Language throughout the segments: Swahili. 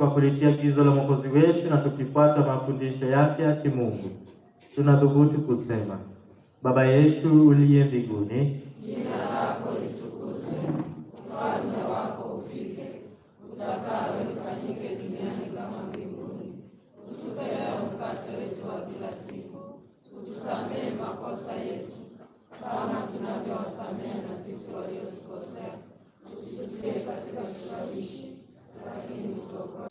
kwa kulitia agizo la Mwokozi wetu na tukifuata mafundisho yake ya kimungu, tunathubutu kusema: Baba yetu uliye mbinguni, jina lako litukuzwe, ufalme wako ufike, utakalo lifanyike duniani kama mbinguni. Utupe leo mkate wetu wa kila siku, utusamehe makosa yetu kama tunavyowasamehe na sisi waliotukosea, usitutie katika kishawishi, lakini utuokoe.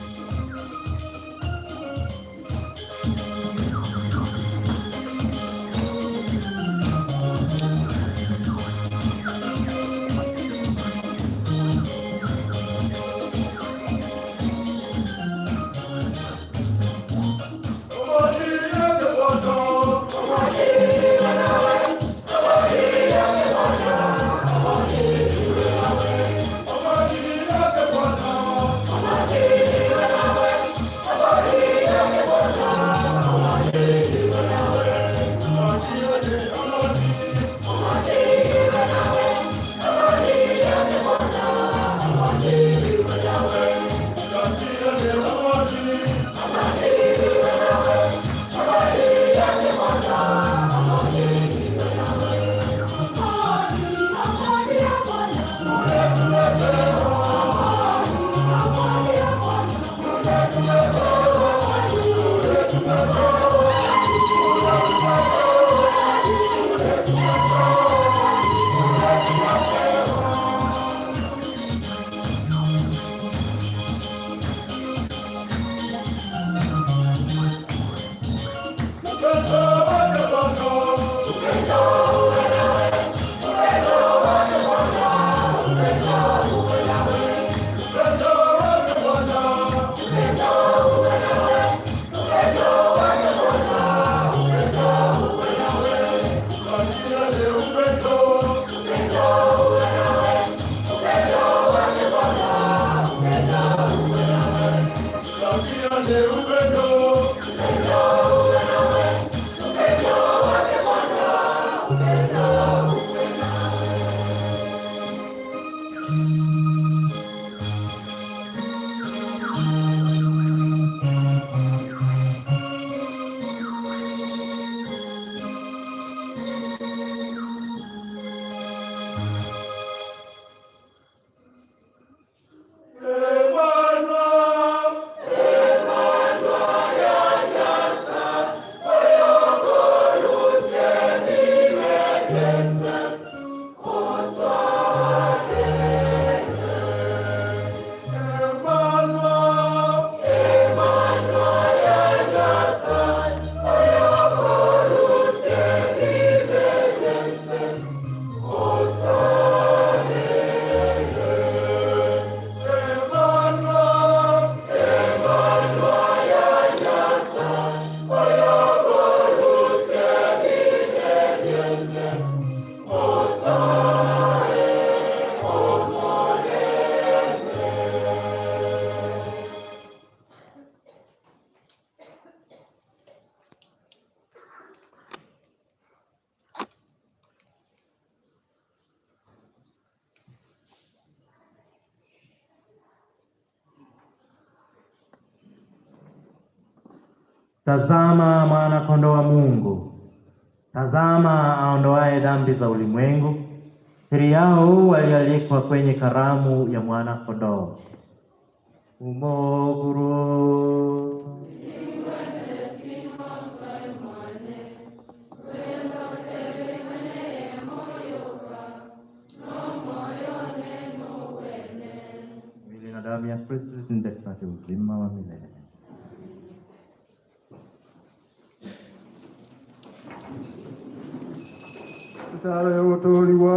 Tazama mwana-kondoo wa Mungu, tazama aondoaye dhambi za ulimwengu. Heri yao walioalikwa kwenye karamu ya mwana-kondoo. Umoguru mwili na damu ya Kristo zitende tupate uzima wa milele. Sala utoliwa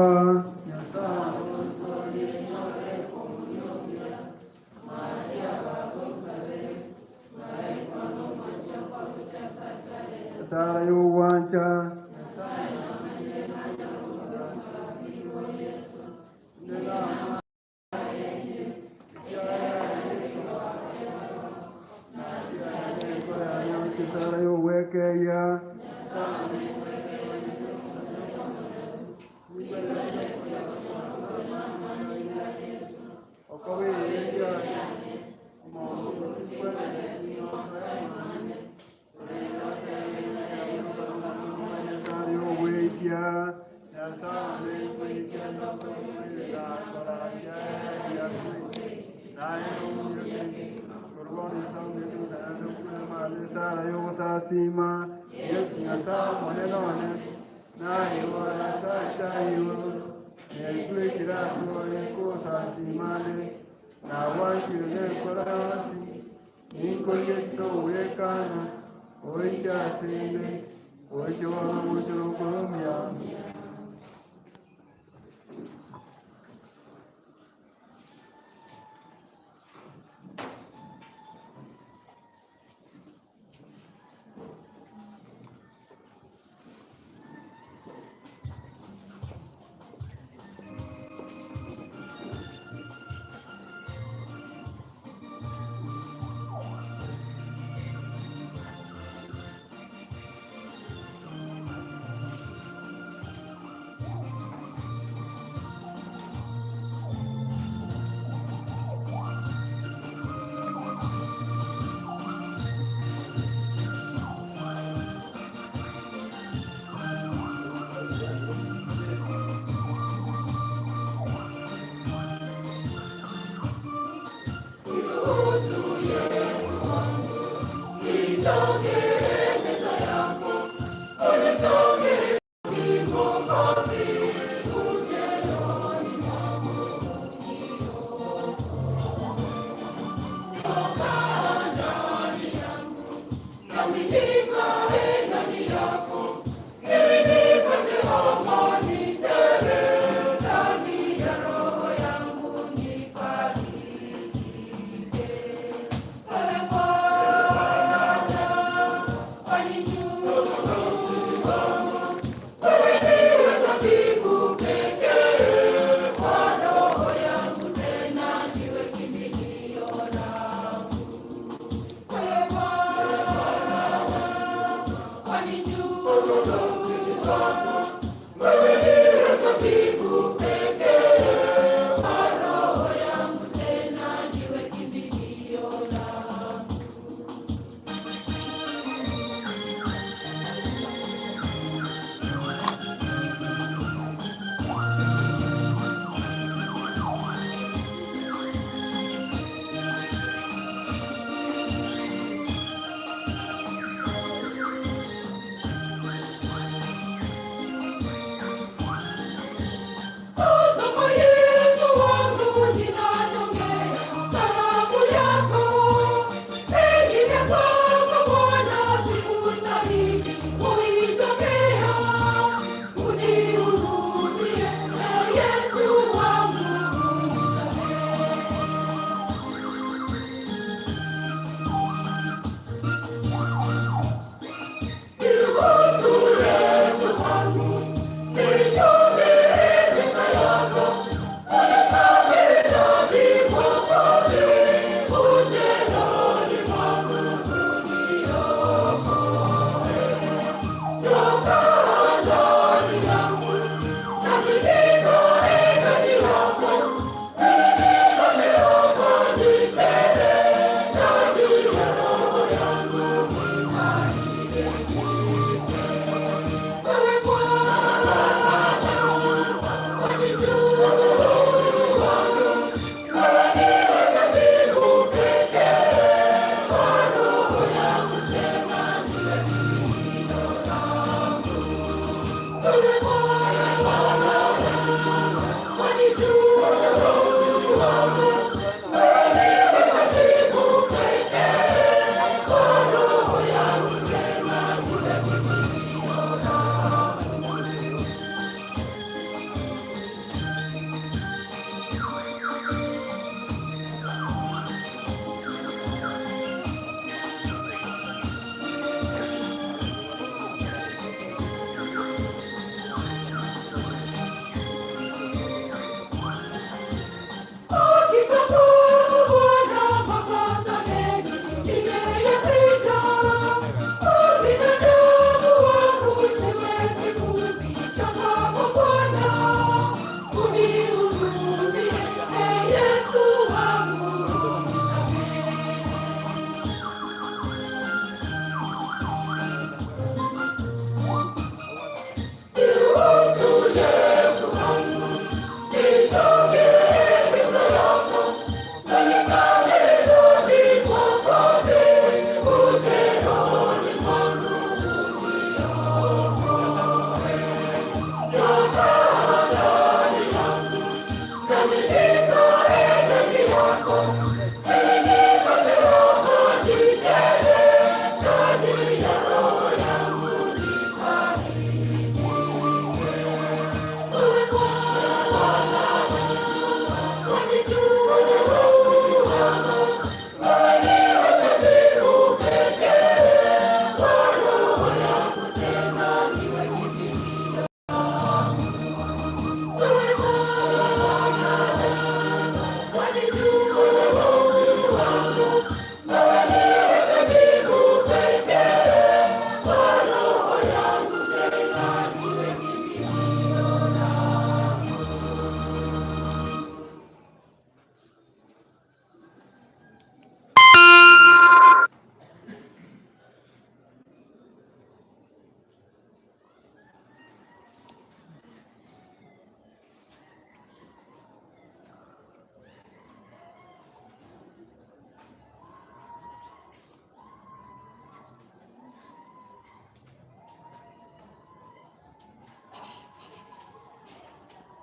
sala y'uwanja sala y'uwekeya nasa mwanenone naye wala sachayo nekwikira sole kusasimane na wakile korasi niko yeto wekana oija sene oija wana mujuru kolomia.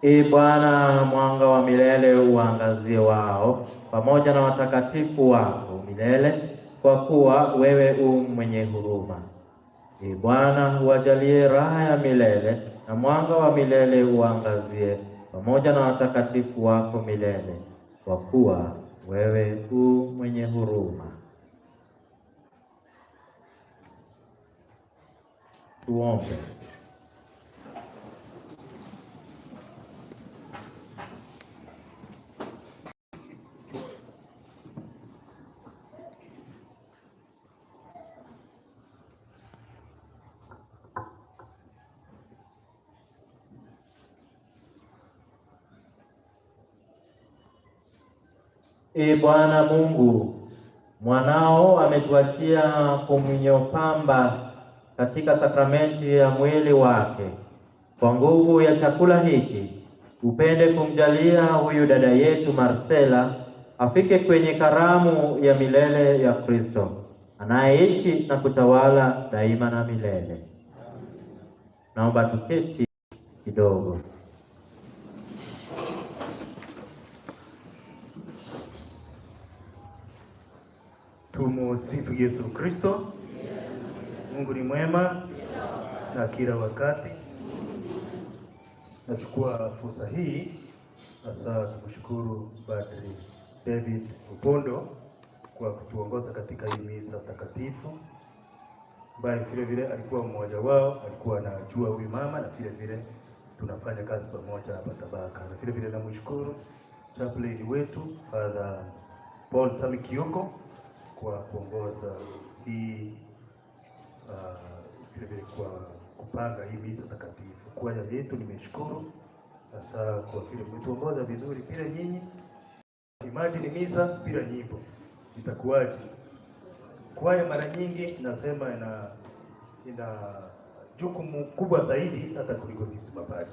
Ee Bwana, mwanga wa milele uangazie wao pamoja na watakatifu wako milele, kwa kuwa wewe mwenye huruma. Ee Bwana, uwajalie raha ya milele na mwanga wa milele uangazie pamoja na watakatifu wako milele, kwa kuwa wewe mwenye huruma. Tuombe. Ee Bwana Mungu, mwanao ametuachia komunyo pamba katika sakramenti ya mwili wake. Kwa nguvu ya chakula hiki upende kumjalia huyu dada yetu Marcella afike kwenye karamu ya milele ya Kristo anayeishi na kutawala daima na milele. Naomba tuketi kidogo. Tumsifu Yesu Kristo. Mungu ni mwema na kila wakati. Nachukua fursa hii hasa kumshukuru Padre David Upondo kwa kutuongoza katika hii misa takatifu, ambaye vile vile alikuwa mmoja wao, alikuwa anajua huyu mama, na vile vile tunafanya kazi pamoja hapa Tabaka. Na vile vile namshukuru chaplain wetu Father Paul Samikioko kwa kuongoza hii vile vile kwa kupanga hii misa takatifu. Kwaya yetu nimeshukuru hasa kwa vile mmetuongoza vizuri. Bila nyinyi, imagine misa bila nyimbo itakuwaje? Kwaya mara nyingi nasema ina jukumu kubwa zaidi hata kuliko sisi mapadri,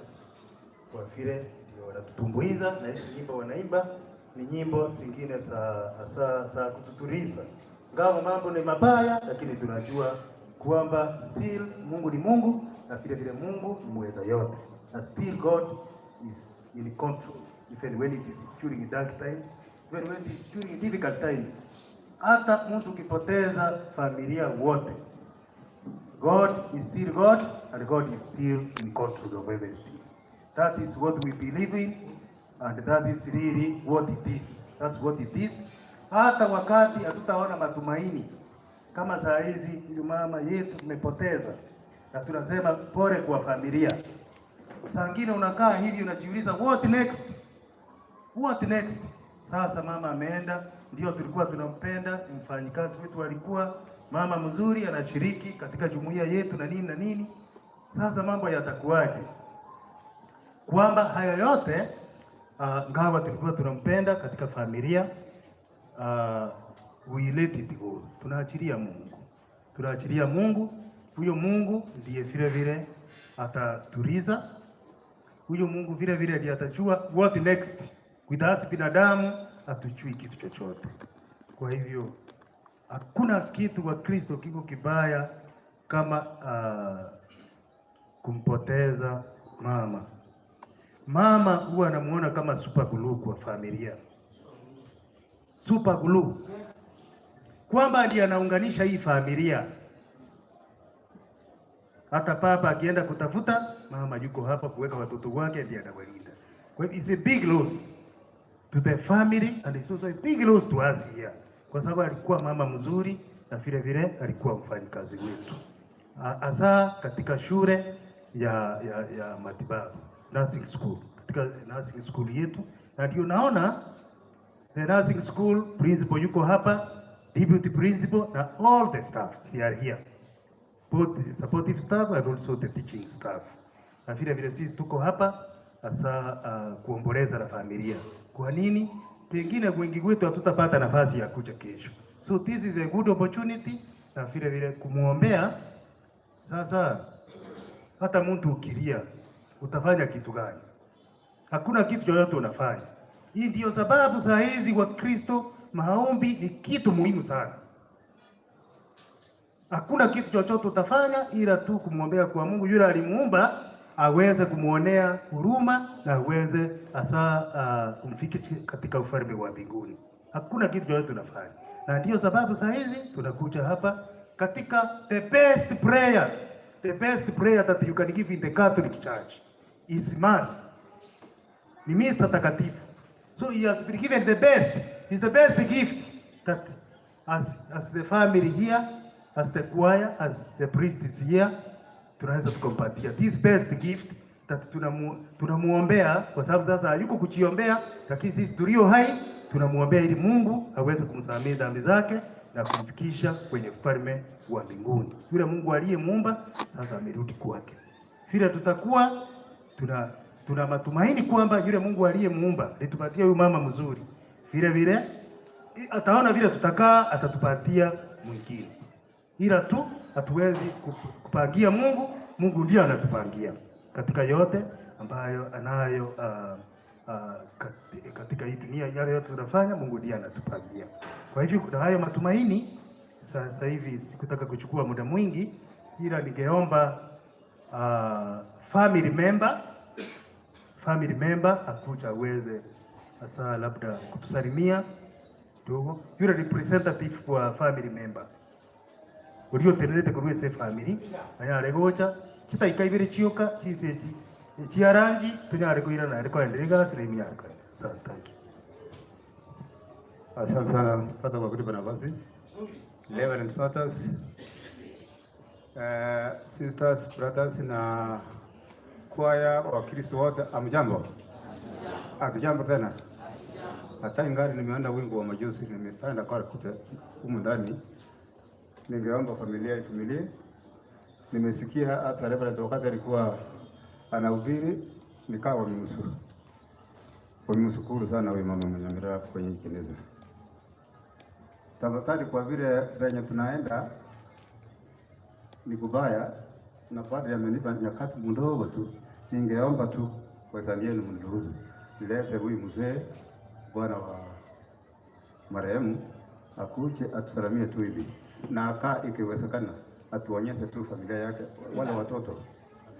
kwa vile ndio wanatutumbuiza, na hizi nyimbo wanaimba ni nyimbo zingine za kututuliza. Ngao mambo ni mabaya, lakini tunajua kwamba still Mungu ni Mungu, na vile vile Mungu ni mweza yote, na still God is in control, even when it is during dark times, even when it is during difficult times. Hata mtu ukipoteza familia wote, God is still God, and God is still in control of everything. That is what we believe in, and that is really what it is. That's what it is. Hata wakati hatutaona matumaini kama saa hizi, huyu mama yetu tumepoteza, na tunasema pole kwa familia. Saa ngine unakaa hivi unajiuliza what next? What next? Sasa mama ameenda, ndio tulikuwa tunampenda, mfanyikazi wetu alikuwa mama mzuri, anashiriki katika jumuiya yetu na nini na nini. Sasa mambo yatakuwaje? Kwamba haya yote ngawa tulikuwa tunampenda katika familia, we let it go. Tunaachilia Mungu. Tunaachilia Mungu. Huyo Mungu ndiye vile vile atatuliza. Huyo Mungu vile vile ndiye atajua what next. Kuidasi binadamu hatujui kitu chochote. Kwa hivyo hakuna kitu kwa Kristo kiko kibaya kama kumpoteza mama. Mama huwa anamuona kama super glue kwa familia. Super glue. Kwamba ndiye anaunganisha hii familia. Hata papa akienda kutafuta, mama yuko hapa kuweka watoto wake, ndiye anawalinda. Kwa hivyo it's a big loss to the family, and it's also a big loss to us here. Kwa sababu alikuwa mama mzuri, na vile vile alikuwa mfanyikazi wetu. Hasa katika shule ya matibabu, nursing school, katika nursing school yetu. Na ndio naona the nursing school principal yuko hapa, deputy principal, na all the staffs are here, both the supportive staff and also the teaching staff. Na vile vile sisi tuko hapa hasa kuomboleza na familia. Kwa nini? Pengine wengi wetu hatutapata nafasi ya kuja kesho, so this is a good opportunity, na vile vile kumuombea. Sasa hata mtu ukilia utafanya kitu gani? Hakuna kitu chochote unafanya. Hii ndio sababu saa hizi wa Kristo maombi ni kitu muhimu sana. Hakuna kitu chochote utafanya ila tu kumwombea kwa Mungu yule alimuumba, aweze kumwonea huruma na aweze hasa kumfikisha katika ufalme wa mbinguni. Hakuna kitu chochote tunafanya, na ndiyo sababu saa hizi tunakuja hapa katika the best prayer that you can give in the Catholic Church is Mass. Ni misa takatifu. So he has been given the best. It's the best gift that as the family here, as the choir, as the priest is here, tunaweza tukampatia this best gift that tunamuombea kwa sababu sasa hayuko kujiombea, lakini sisi tulio hai tunamuombea ili Mungu aweze kumsamehe dhambi zake na kumfikisha kwenye ufalme wa mbinguni. Yule Mungu aliyemuumba sasa amerudi kwake. Vile tutakuwa tuna matumaini kwamba yule Mungu aliyemuumba alitupatia huyu mama mzuri, vile vile ataona vile tutakaa atatupatia mwingine, ila tu hatuwezi kupangia Mungu. Mungu ndiye anatupangia katika yote ambayo anayo katika hii dunia. Yale yote tunafanya Mungu ndiye anatupangia. Kwa hivyo kuna hayo matumaini. Sasa hivi sikutaka kuchukua muda mwingi, ila ningeomba family member akuja aweze sasa labda kutusalimia kidogo. Yule representative kwa family member ulio tenete kurwese family ayare gocha kitaikaibire chioka chiseji chiarangi tunyare kuira na alikuwa endelea sehemu yake. Asante. Asante sana Padre kwa kunipa nafasi. Reverend Fathers, sisters, brothers na kwaya wa Kristo wote, amjambo. Hatujambo tena. Hata ingali nimeanda wingu wa majusi, nimepanda kwa kuta humu ndani. Ningeomba familia ifumilie. Nimesikia hata Reverend wakati alikuwa anahubiri nikawa wamemshukuru sana wewe mama Mnyamira kwenye jeneza. Tafadhali kwa vile venye tunaenda ni kubaya na padre amenipa nyakati mdogo tu, ningeomba tu wazalieni mniruhusu nilete huyu mzee bwana wa marehemu akuje atusalamie tu hivi, na ikiwezekana atuonyeshe tu familia yake, wale watoto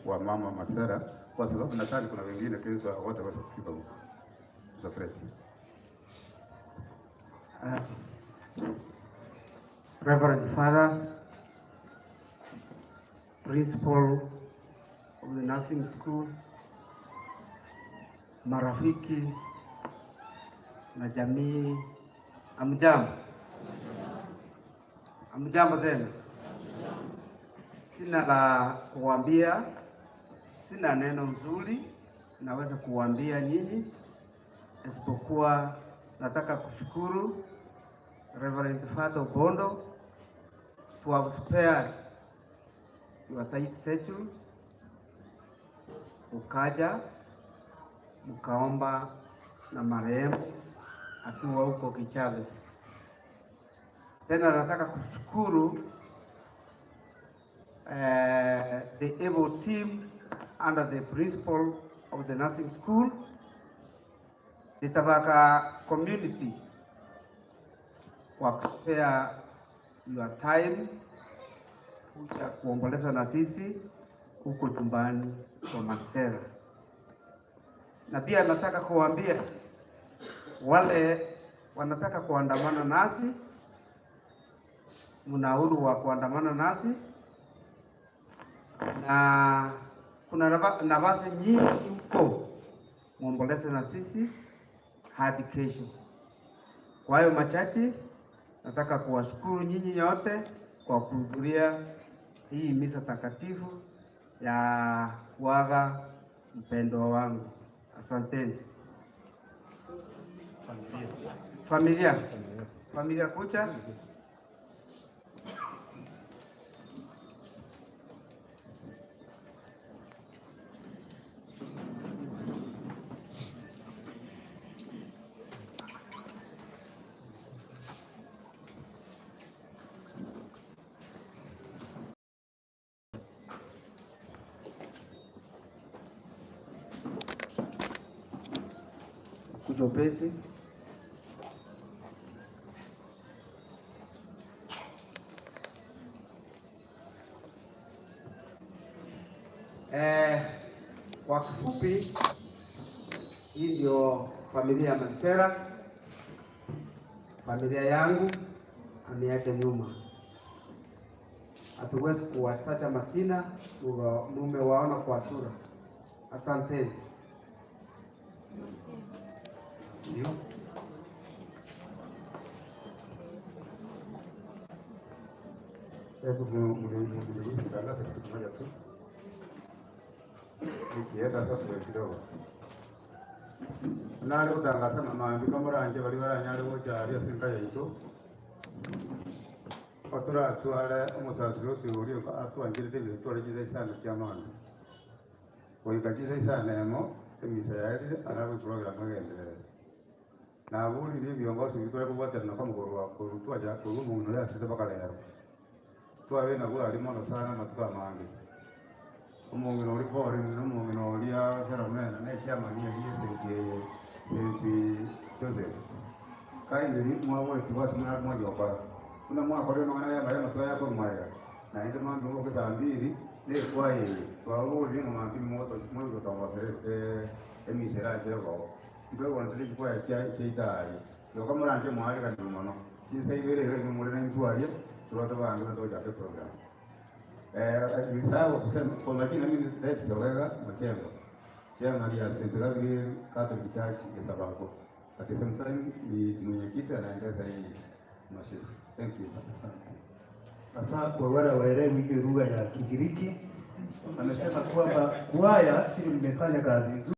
wa mama Marcella, kwa sababu nadhani kuna wengine kesho wote watafika huko. Safari. Reverend Father, Principal of the Nursing School, marafiki na jamii, amjambo. Amjambo tena. Sina la kuambia, sina neno nzuri naweza kuambia nyinyi, isipokuwa nataka kushukuru Reverend Father Bondo to have spared your tight schedule, ukaja mkaomba na marehemu akiwa huko Kichave. Tena nataka kushukuru the able team under the principal of the nursing school, the Tabaka community, kwa kuspare your time kuja kuomboleza na sisi huko nyumbani kwa Marcella. Na pia nataka kuambia wale wanataka kuandamana nasi, mna uhuru wa kuandamana nasi, na kuna nafasi nyingi huko muomboleze na sisi hadi kesho. Kwa hiyo machache nataka kuwashukuru nyinyi nyote kwa kuhudhuria hii misa takatifu ya kuaga mpendwa wangu. Asanteni. Familia kucha. Kujopesi. Kwa kifupi, hii ndio familia ya Marcella, familia yangu, aniache nyuma. Hatuwezi kuwataja majina, mumewaona kwa sura. Asante. Ndio. Nikienda sasa kidogo nali kutangaza maandiko muranje bali baranyali mukyali asinga yaitu otura atwale omusasiro otiuri atwangirite ebitwale giza isano kyamaani oika giza isano emo emisa yairire arabu program agenderere nabulire ebyongozi bitwale kubwaterana kwamugoro wakuru twaja kuru umuntu yasite bakalero twabe nabwo ali mono sana matuka mangi umuntu uri pori n'umuntu uri azaramena n'ekyamani y'isenke senke kandi mwawe tuwatu mwana mmoja kwa kuna mwaka leo ngana ya bayama toya kwa mwaya na ndio mambo ngo kutambiri ne kwa yeye kwa huo ndio mambo moto mmoja kwa wafere emisera jero ndio wanataka kwa ya chaitari ndio kama ranje mwali kan mano kinsa ibere ile ni muri na ntwaye tuwatu bangu ndio ya program sawa kusema kwa majina mimi ndio Omboga Matembo chama ya Central Catholic Church ya Sababu at the same time ni mwenyekiti anaendesha hii mashirika. Thank you. Sasa kwa wale waelewi hiyo lugha ya Kigiriki, amesema kwamba kwaya hili limefanya kazi nzuri.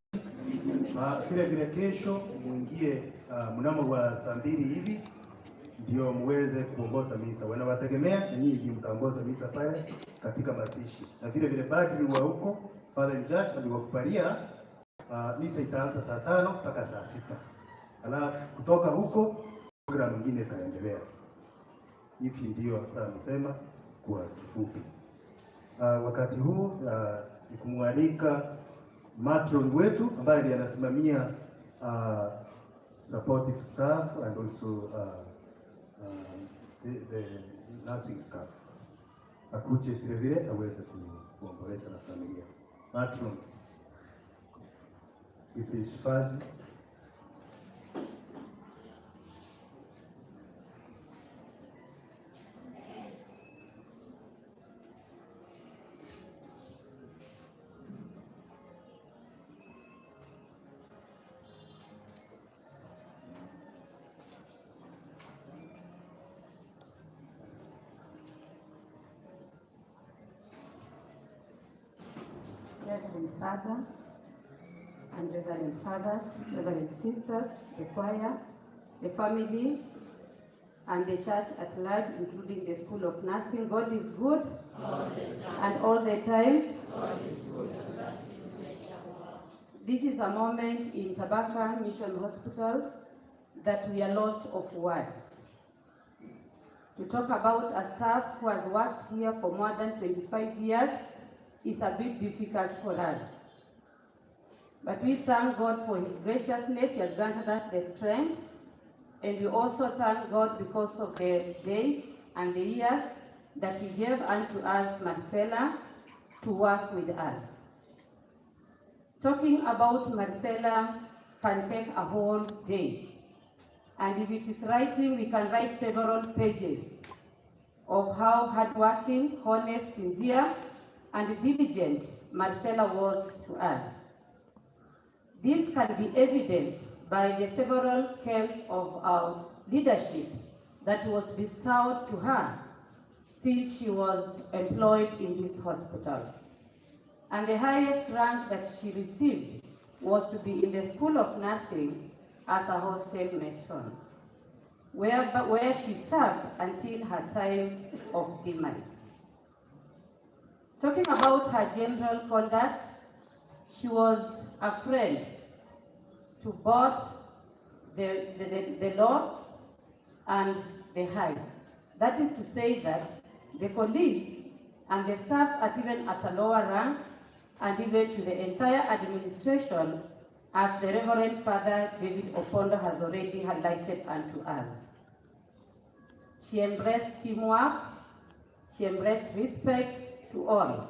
Vile kesho muingie mnamo wa saa 2 hivi ndio muweze kuongoza misa. Wanawategemea nyinyi ndio mtaongoza misa pale katika mazishi. Na vile padri wa huko Father Judge aliwakubalia misa itaanza saa 5 mpaka saa 6. Alafu kutoka huko program nyingine itaendelea. Hivi ndio sasa nisema kwa kifupi. Wakati huu ni kumwalika matron wetu ambaye ndiye anasimamia supportive staff and also the nursing staff. Akuje vile aweze kuomboleza na familia. Matron Kisii-Ogembo. Reverend Father and Reverend Fathers, Reverend Sisters, the choir, the family, and the church at large, including the School of Nursing. God is good all the time. And all the time. God is good and that is nature. This is a moment in Tabaka Mission Hospital that we are lost of words. To talk about a staff who has worked here for more than 25 years is a bit difficult for us. But we thank God for His graciousness. He has granted us the strength. And we also thank God because of the days and the years that He gave unto us, Marcella, to work with us. Talking about Marcella can take a whole day. And if it is writing, we can write several pages of how hardworking, honest, sincere, and diligent Marcella was to us. This can be evidenced by the several scales of our leadership that was bestowed to her since she was employed in this hospital. And the highest rank that she received was to be in the School of Nursing as a hostel matron, where she served until her time of demise. Talking about her general conduct, she was a friend to both the law and the high. That is to say that the colleagues and the staff even at a lower rank, and even to the entire administration, as the Reverend Father David Opondo has already highlighted unto us. She embraced teamwork, she embraced respect to all,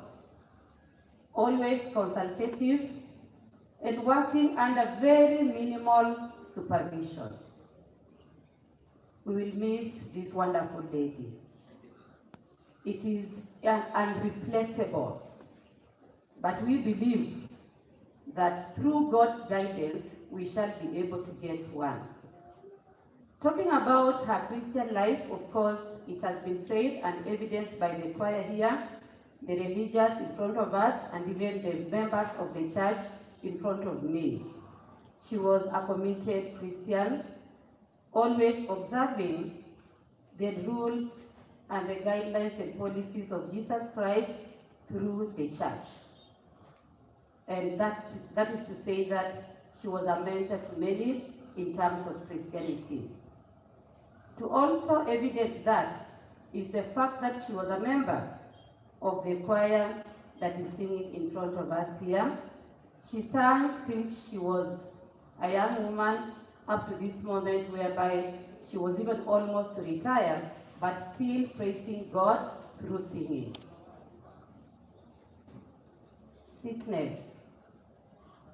always consultative and working under very minimal supervision. We will miss this wonderful lady. It is unreplaceable, but we believe that through God's guidance, we shall be able to get one. Talking about her Christian life, of course, it has been said and evidenced by the choir here, the religious in front of us, and even the members of the church in front of me. She was a committed Christian, always observing the rules and the guidelines and policies of Jesus Christ through the church. And that is to say that she was a mentor to many in terms of Christianity. To also evidence that is the fact that she was a member of the choir that is singing in front of us here. She sang since she was a young woman up to this moment, whereby she was even almost to retire, but still praising God through singing. Sickness.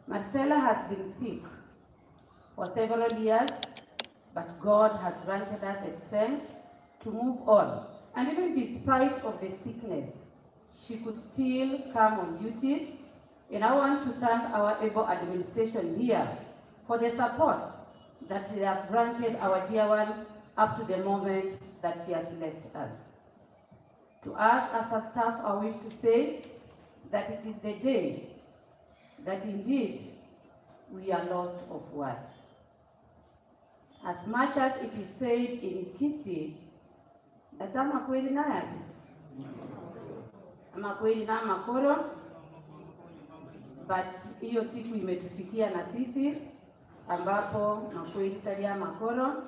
Marcella has been sick for several years, but God has granted her the strength to move on. And even despite of the sickness, she could still come on duty. And I want to thank our able administration here for the support that they have granted our dear one up to the moment that she has left us. To us as a staff, I wish to say that it is the day that indeed we are lost of words. As much as it is said in Kisii, that ama kweli na yake, ama kweli na makolo, but hiyo siku imetufikia na sisi, ambapo makweli talia makolo.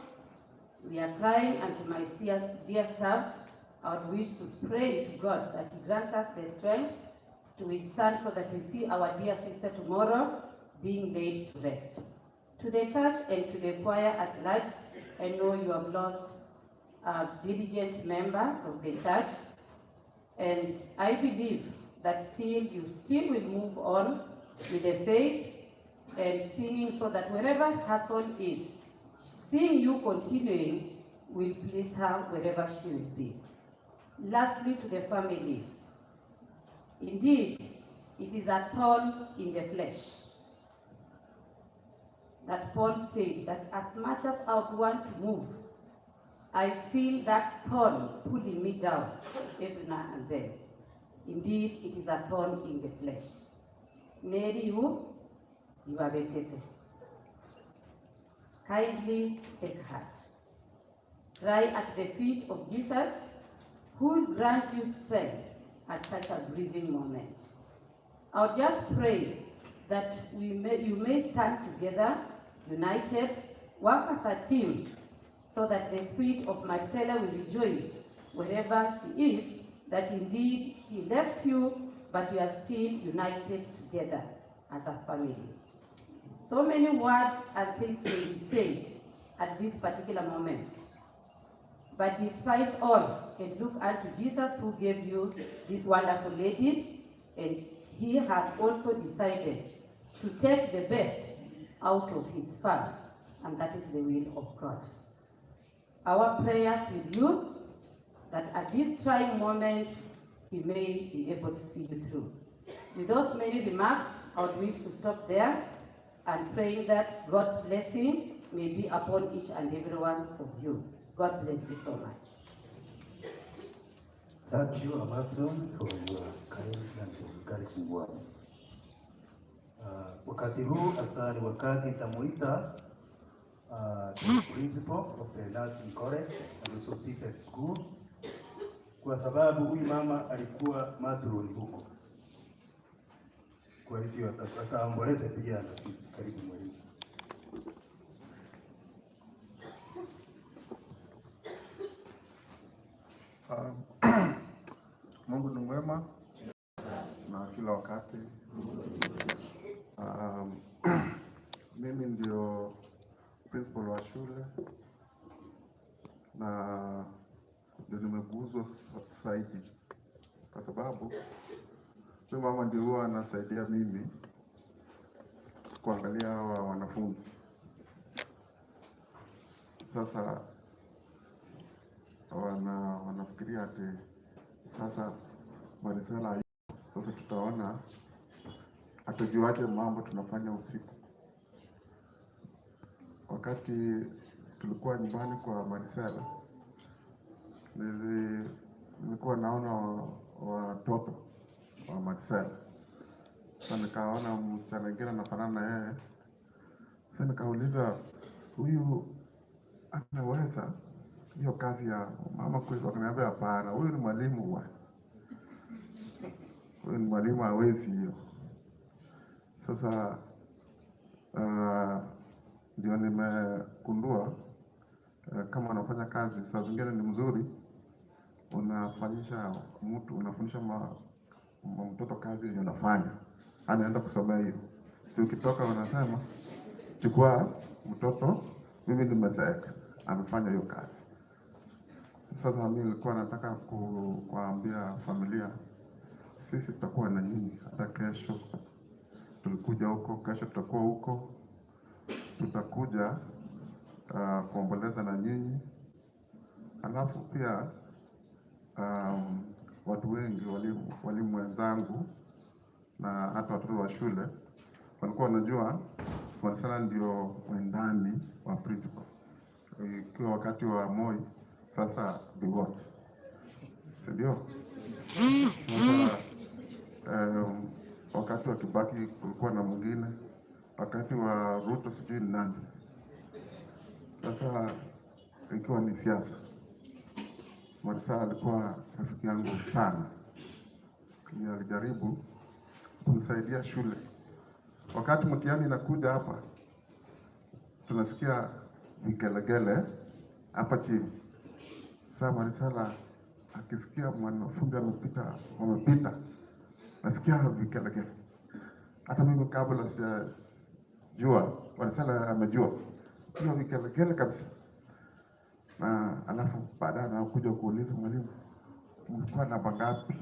We are crying, and to my dear staff, I would wish to pray to God that He grant us the strength to withstand, so that we see our dear sister tomorrow being laid to rest. To the church and to the choir at large, I know you have lost a diligent member of the church, and I believe that you still will move on with the faith and singing, so that wherever her soul is, seeing you continuing will please her wherever she will be. Lastly, to the family. Indeed, it is a thorn in the flesh. That Paul said that as much as I would want to move, I feel that thorn pulling me down every now and then. Indeed, it is a thorn in the flesh. Mary, you are vacated. Kindly take heart. Cry at the feet of Jesus, who will grant you strength at such a grieving moment. I'll just pray that you may stand together, united, work as a team, so that the spirit of Marcella will rejoice wherever she is, that indeed she left you, but you are still united together as a family. So many words and things may be said at this particular moment. But despite all, and look unto Jesus, who gave you this wonderful lady, and He has also decided to take the best out of His farm, and that is the will of God. Our prayers with you, that at this trying moment, He may be able to see you through. With those many remarks, I would wish to stop there, and praying that God's blessing may be upon each and every one of you. God bless you so much. Thank you, Amatron, for your kind and encouraging words. Wakati huu hasa ni wakati nitamuita the principal of the nursing college and also prefect school, kwa sababu huyu mama alikuwa matron huko. Kwa hivyo ataomboleza pia na sisi. Karibu mwalimu. Mungu ni mwema na kila wakati. Mimi ndio principal wa shule na ndio nimeguzwa zaidi, kwa sababu huyu mama ndio huwa anasaidia mimi kuangalia hawa wanafunzi. Sasa wanafikiria ati sasa Marcella, sasa tutaona atajuaje mambo tunafanya usiku. Wakati tulikuwa nyumbani kwa Marcella, nilikuwa naona watoto wa Marcella. Sasa nikaona msichana mwingine anafanana na yeye. Sasa nikauliza, huyu anaweza hiyo kazi ya mama kweli? Wakaniambia hapana, huyu ni mwalimu bwana. Huyu ni mwalimu, hawezi hiyo. Sasa ndio nimegundua kama anafanya kazi saa zingine ni mzuri, unafanyisha mtu, unafundisha mtoto kazi yenye unafanya, anaenda kusomea hiyo. Ukitoka wanasema chukua mtoto, mimi nimezeeka, amefanya hiyo kazi. Sasa mimi nilikuwa nataka kuambia familia, sisi tutakuwa na nyinyi hata kesho. Tulikuja huko, kesho tutakuwa huko, tutakuja kuomboleza na nyinyi. Alafu pia watu wengi, walimu wenzangu na hata watoto wa shule walikuwa wanajua Marcella ndio wendani wa principal. Ikiwa wakati wa Moi, sasa Bigot, ndio sasa wakati wa Kibaki kulikuwa na mwingine, wakati wa Ruto sijui ni nani. Sasa ikiwa ni siasa, Marcella alikuwa rafiki yangu sana. Alijaribu kunisaidia shule. Wakati mtihani inakuja hapa, tunasikia vigelegele hapa chini. Sasa Marcella akisikia mwanafunzi wamepita, nasikia vigelegele. Hata mimi kabla sijajua, Marcella amejua hiyo vigelegele kabisa. Na alafu baadaye anakuja kuuliza mwalimu, mlikuwa namba ngapi?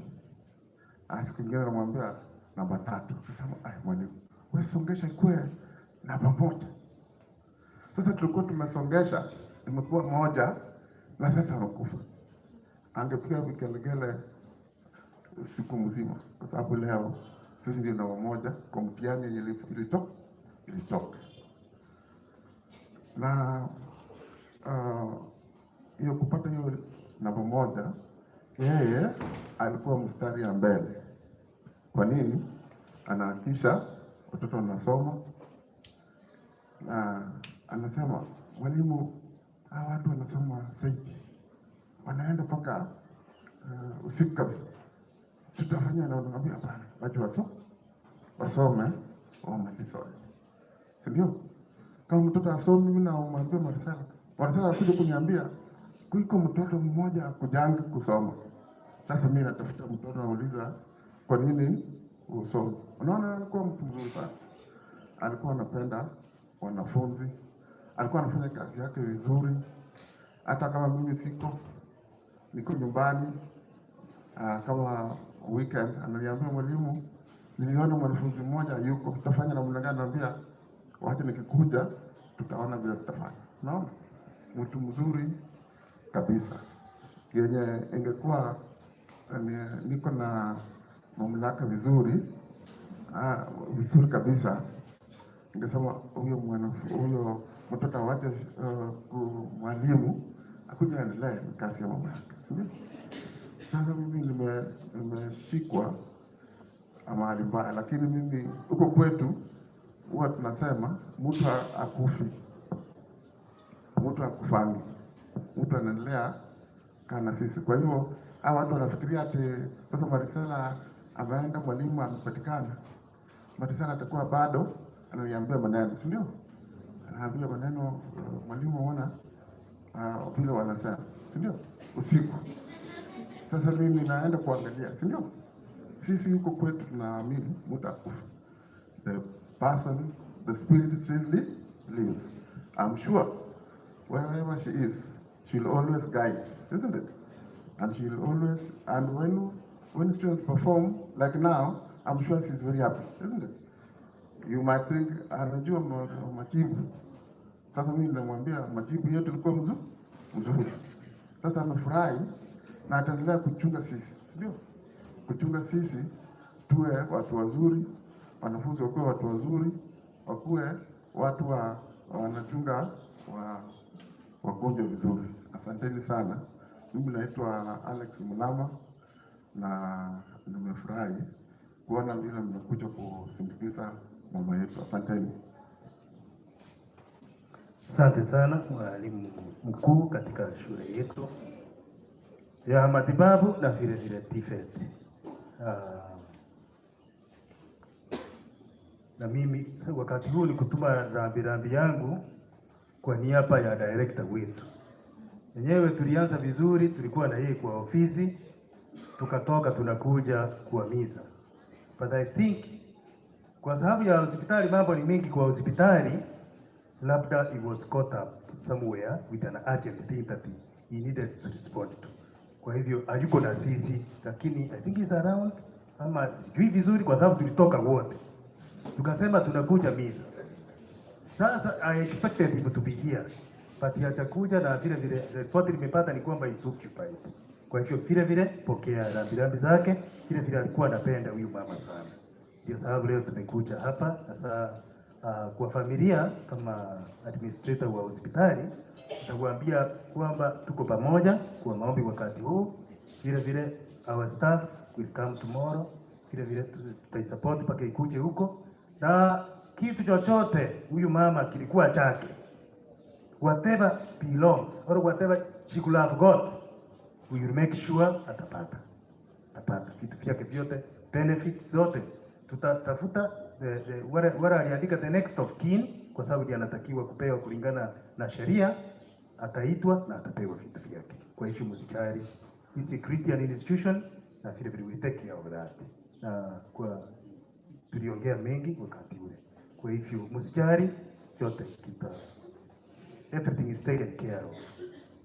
Siku nyingine anamwambia namba 3. Akasema mwalimu, wewe songesha kwe namba 1. Sasa tulikuwa tumesongesha, imekuwa 1 na sasa amekufa. Angepiga vigelegele siku mzima, kwa sababu leo sisi ndio namba 1 kwa mtihani ilitoka. Na hiyo kupata hiyo namba 1, yeye alikuwa mstari ya mbele. Kwa nini? Anahakisha watoto wanasoma, na anasema mwalimu, hawa watu wanasoma zaidi, wanaenda mpaka usiku kabisa, tutafanya na unamwambia hapana, watu wasome wamalize, si ndio? Kama mtoto asomi, mimi naomwambia Marcella anakuja kuniambia kuiko mtoto mmoja kujangi kusoma. Sasa mimi natafuta mtoto, nauliza kwa nini usome? Unaona, alikuwa mtu mzuri sana, alikuwa anapenda wanafunzi, alikuwa anafanya kazi yake vizuri. Hata kama mimi niko nyumbani, kama weekend, ananiambia mwalimu, niliona mwanafunzi mmoja yuko, tutafanya namna gani? Anambia wacha nikikuja tutaona vile tutafanya. Unaona, mtu mzuri kabisa. Yenye ingekuwa niko na mamlaka vizuri kabisa, ningesema huyo mtoto awache mwalimu akuja endelee kazi ya mamlaka. Sasa mimi nimeshikwa mahali mbaya, lakini mimi huko kwetu huwa tunasema mtu akufi, mtu akufangi, mtu anaendelea kana sisi. Kwa hivyo hawa watu wanafikiria ati sasa Marcella ameenda, mwalimu amepatikana, Marcella atakuwa bado ananiambia maneno, si ndio? Anaambia maneno mwalimu, ona vile wanasema, si ndio? Usiku. Sasa mimi naenda kuangalia, si ndio? Sisi huko kwetu tunaamini mtu akufa. The spirit still lives. I'm sure wherever she is, she'll always guide, isn't it? And she'll always, and when students perform like now, I'm sure she's very happy, isn't it? You might think anajua majibu. Sasa mimi namwambia majibu yetu ilikuwa mzuri. Sasa amefurahi na ataendelea kuchunga sisi, ndio? Kuchunga sisi tuwe watu wazuri, wanafunzi wakuwe watu wazuri, wakuwe watu wanachunga wagonjwa vizuri. Asanteni sana. Mimi naitwa Alex Mulama na nimefurahi kuona vile mmekuja kusindikiza mama yetu. Asanteni. Asante sana mwalimu mkuu katika shule yetu ya matibabu na vile vile TVET. Na mimi wakati huu ni kutuma rambirambi yangu kwa niaba ya director wetu. Wenyewe tulianza vizuri, tulikuwa na yeye kwa ofisi, tukatoka tunakuja kuhamiza. But I think kwa sababu ya hospitali, mambo ni mengi kwa hospitali, labda he was caught up somewhere with an urgent thing that he needed to respond to. Kwa hivyo hayuko na sisi, lakini I think he's around, ama sijui vizuri kwa sababu tulitoka wote. Tukasema tunakuja misa. Sasa I expected him to be here, but hajakuja, na vile vile report nimepata ni kwamba is occupied. Kwa hivyo vile vile pokea rambirambi zake, vile vile alikuwa anapenda huyu mama sana. Ndio sababu leo tumekuja hapa. Sasa kwa familia kama administrator wa hospitali nitakwambia kwamba tuko pamoja kwa maombi wakati huu. Vile vile our staff will come tomorrow, vile vile tutaisupport mpaka ikuje huko, na kitu chochote huyu mama kilikuwa chake, whatever belongs or whatever she could have got, we will make sure atapata vitu vyake vyote, benefits zote tutatafuta. Wale aliandika the next of kin, kwa sababu ndiye anatakiwa kupewa kulingana na sheria, ataitwa na atapewa vitu vyake. Kwa hivyo msijali, this is Christian institution na vile vile we take care of that. Na kwa tuliongea mengi wakati ule, kwa hivyo msijali, yote everything is taken care of,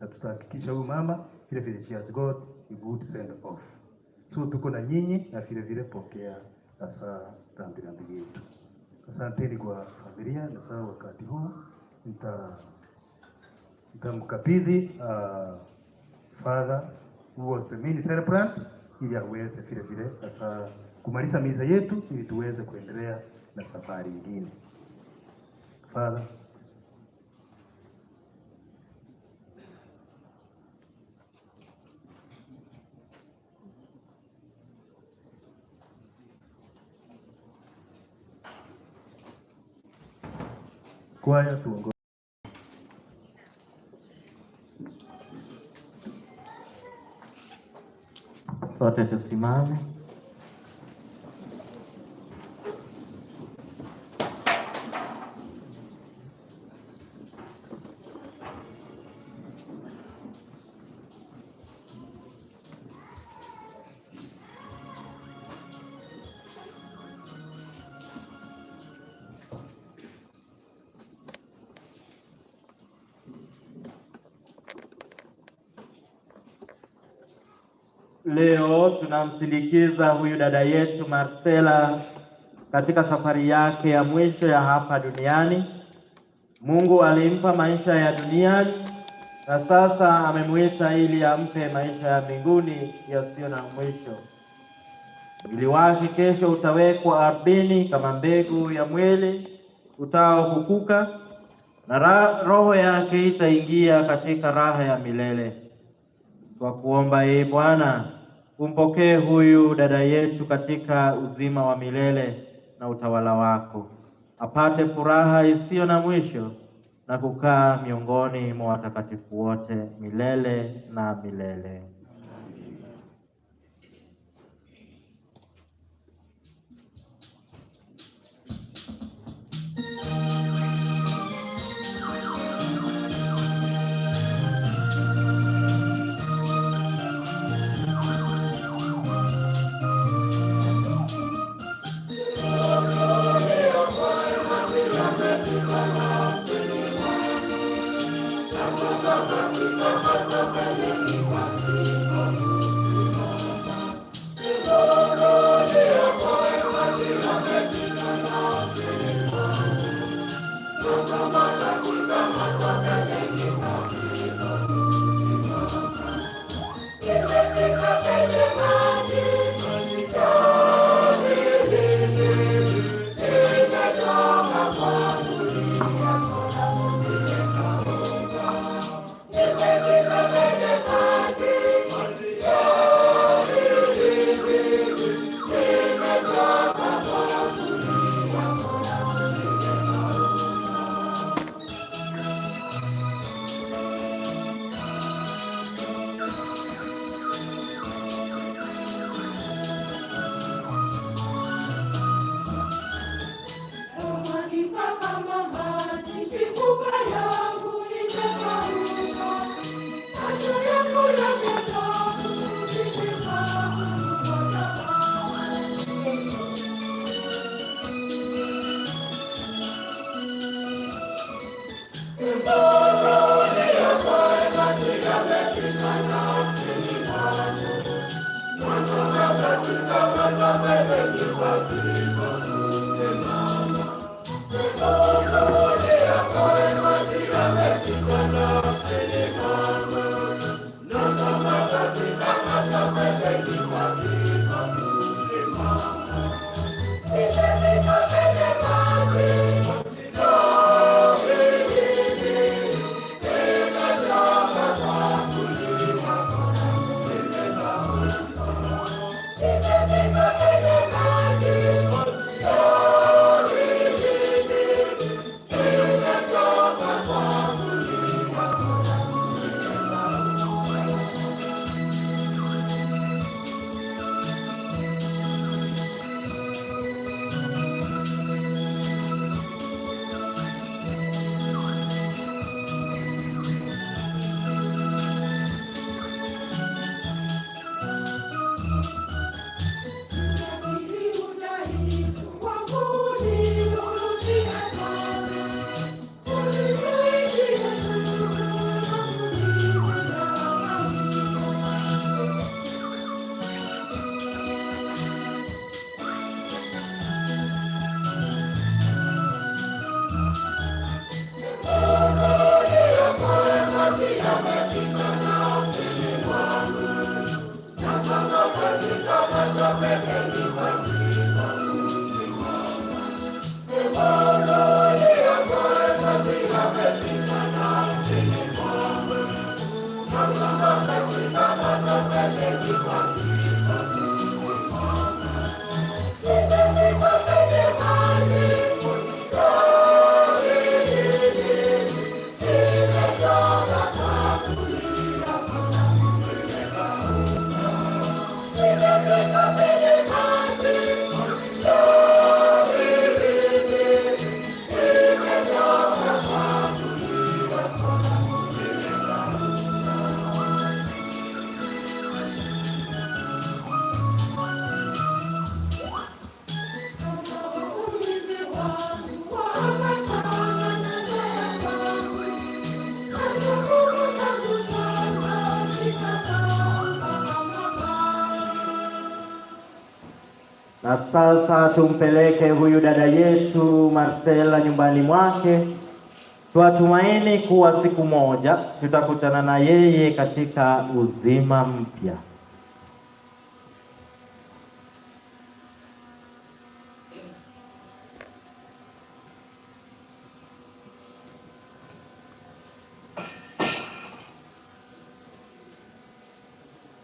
na tutahakikisha huyu mama vile vile she has got a good send off. So tuko na nyinyi, na vile vile pokea sasa rambirambi yetu. Asanteni kwa familia. Na sasa wakati huu nitamkabidhi father who was the main celebrant, ili aweze vile vile sasa kumaliza misa yetu, ili tuweze kuendelea na safari nyingine. Father. Kwaya tuongoze. Sote tusimame. Leo tunamsindikiza huyu dada yetu Marcella katika safari yake ya mwisho ya hapa duniani. Mungu alimpa maisha ya duniani na sasa amemuita ili ampe maisha ya mbinguni yasiyo na mwisho. Mwili wake kesho utawekwa ardhini kama mbegu ya mwili utaokukuka, na roho yake itaingia katika raha ya milele. Kwa kuomba Bwana, umpokee huyu dada yetu katika uzima wa milele na utawala wako, apate furaha isiyo na mwisho na kukaa miongoni mwa watakatifu wote milele na milele. Thank you. Na sasa tumpeleke huyu dada yetu Marcella nyumbani mwake. Twatumaini kuwa siku moja tutakutana na yeye katika uzima mpya.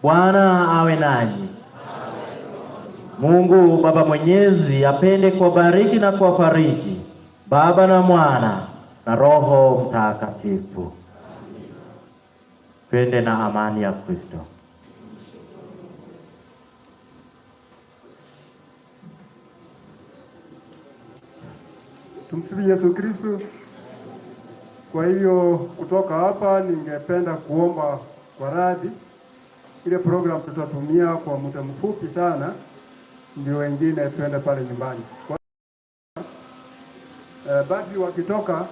Bwana awe nanyi. Mungu Baba Mwenyezi apende kuwabariki na kuwafariji Baba na Mwana na Roho Mtakatifu. Twende na amani ya Kristo. Tumsifu Yesu Kristo. Kwa hiyo kutoka hapa ningependa kuomba kwa radhi, ile program tutatumia kwa muda mfupi sana, ndio wengine twende pale nyumbani. Basi wakitoka,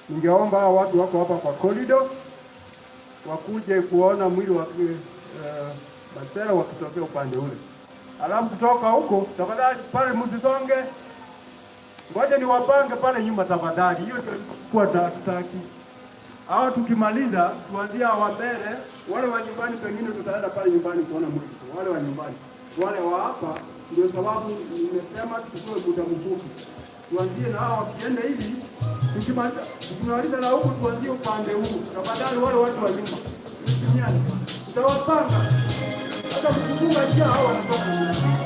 ningeomba watu wako hapa kwa corridor wakuje kuona mwili wa Marcella wakitokea upande ule. Alafu kutoka huko tafadhali pale msisonge. Ngoja niwapange pale nyuma tafadhali. Hiyo kwa tutaki. Au tukimaliza tuanzie wa mbele, wale wa nyumbani pengine tutaenda pale nyumbani kuona mwili. Wale wa nyumbani. Wale wa hapa ndio sababu nimesema tuchukue muda mfupi. Tuanzie na hao wakienda hivi, tukimaliza na huko tuanzie upande huu. Tafadhali wale watu wa nyuma. Tutawapanga. Hata kufunga njia hao wanatoka.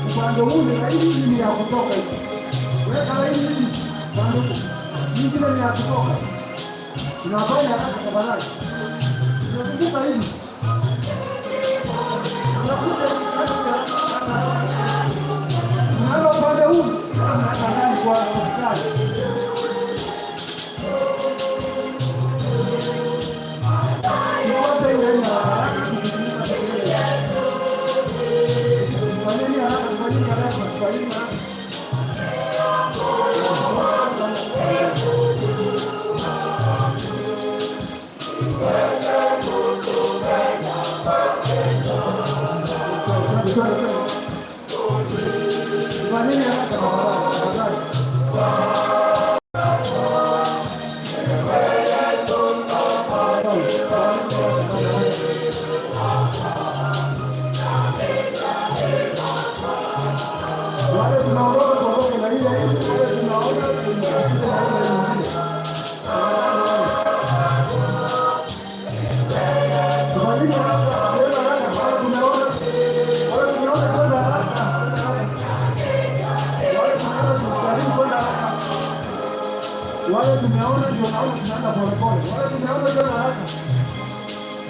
Upande huu ni laini ni ya kutoka hivi. Weka laini hivi. Upande huu. Nyingine ni ya kutoka. Tunafanya hata tafadhali. Tunazunguka hivi. Tunaenda upande huu. Tafadhali kwa hospitali. Tukote ile ina haraka. Wale tumeona ndio naona tunaenda pole pole. Wale tumeona ndio haraka.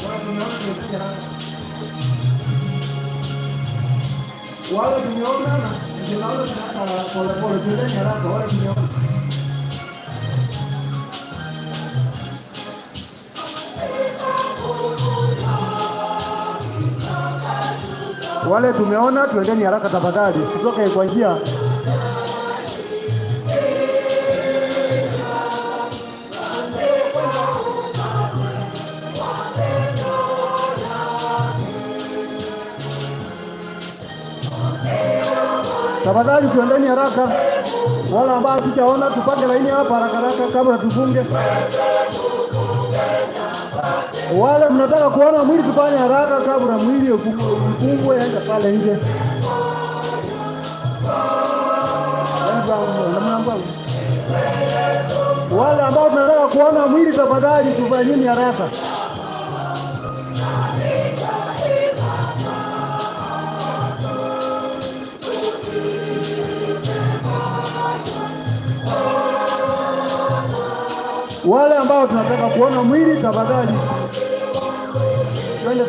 Wale tumeona ndio haraka. Wale tumeona ndio naona tunaenda pole pole. Tuende haraka. Wale tumeona. Wale tumeona tuendeni haraka tafadhali. Tutoke kwa njia. Tafadhali tuendeni haraka. Wala ambao tujaona tupate laini hapa haraka haraka kabla tufunge. Wale mnataka kuona mwili tufanye haraka kabla mwili ufungwe aenda pale nje. Wale ambao tunataka kuona mwili tafadhali tufanyeni haraka. Wale ambao tunataka kuona mwili tafadhali. Twende.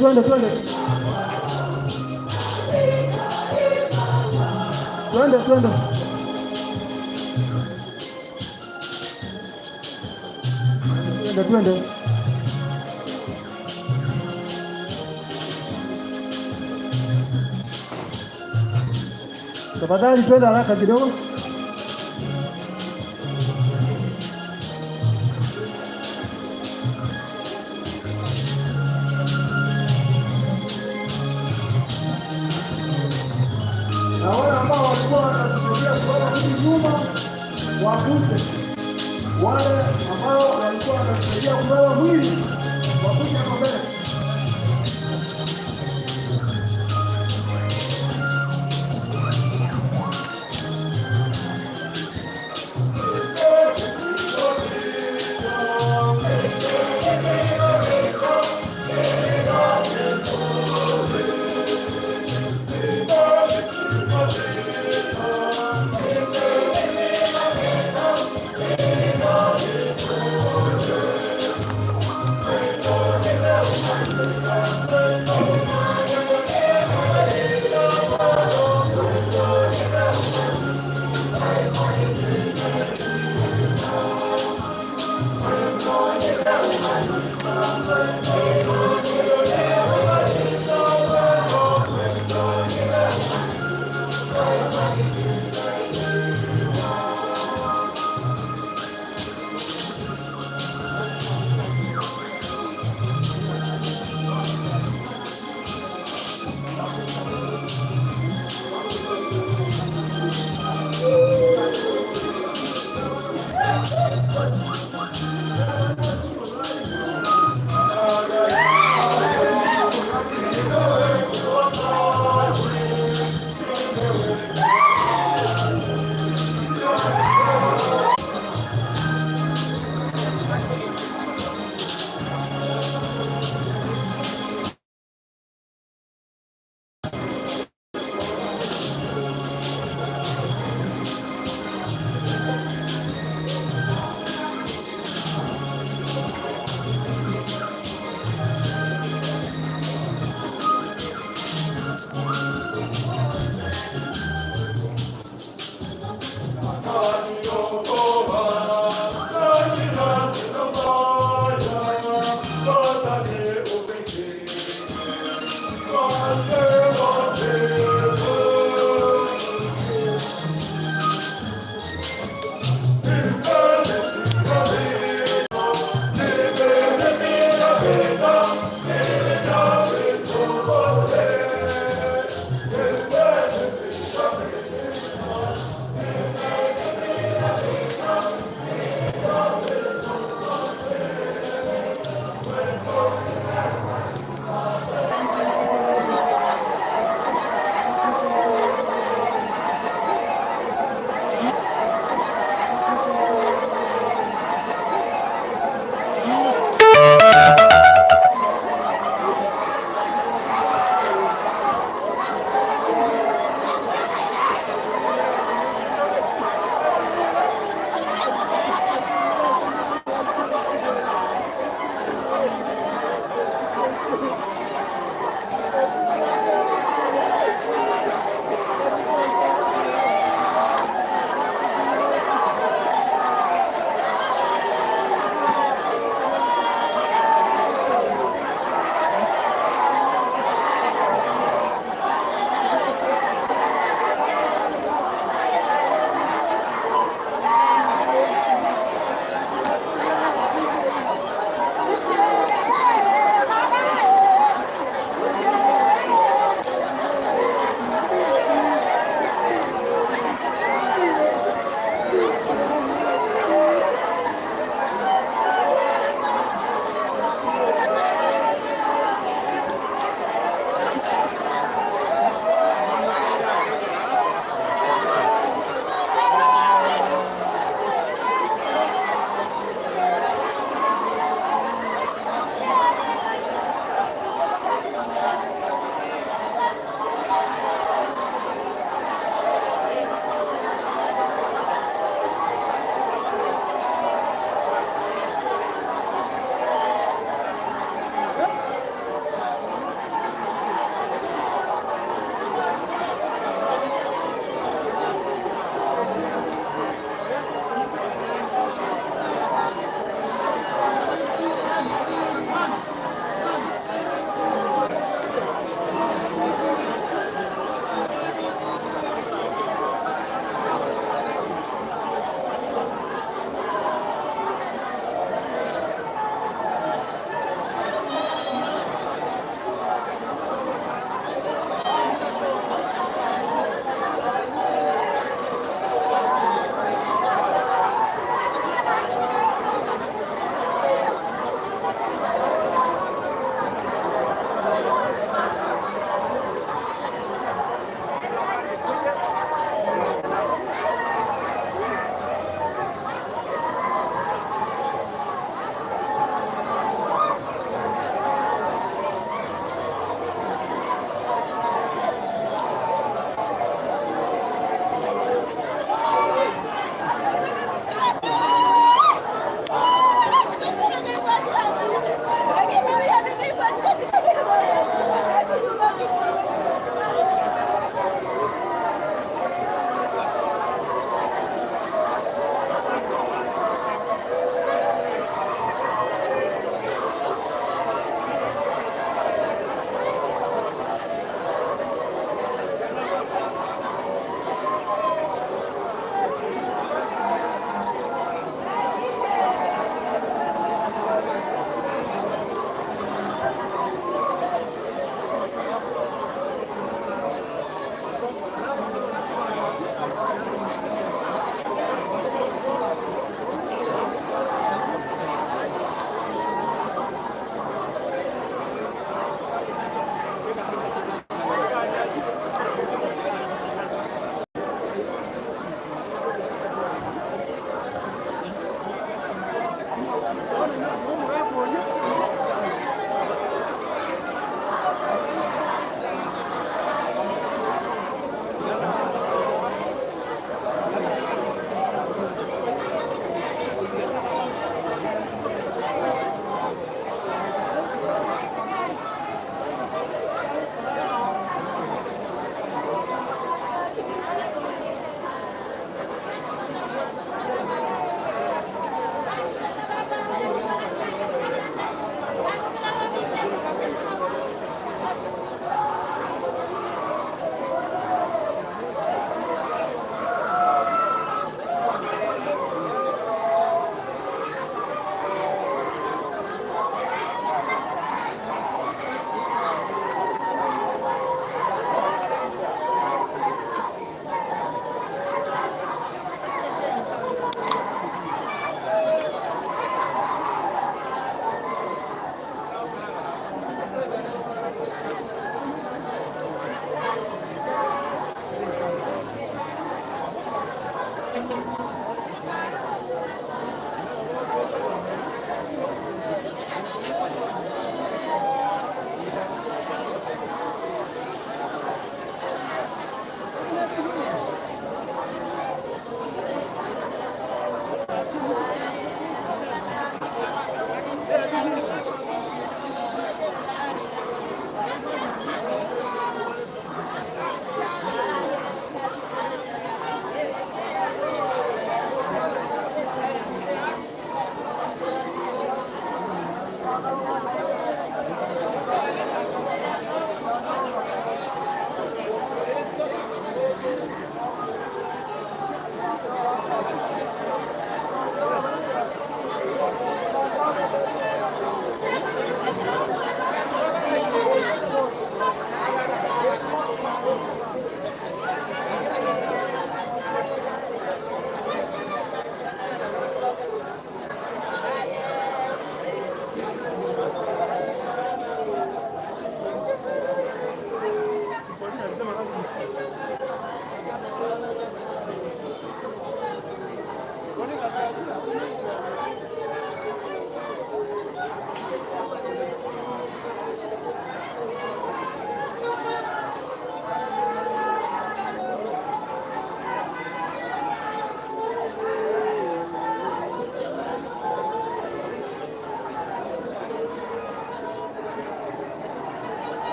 Twende. Tafadhali twende haraka kidogo. Na wale ambao walikuwa wanatusudia kuona mwili nyuma wakuje. Wale ambao walikuwa wanatusudia kuona mwili wakuje hapo mbele.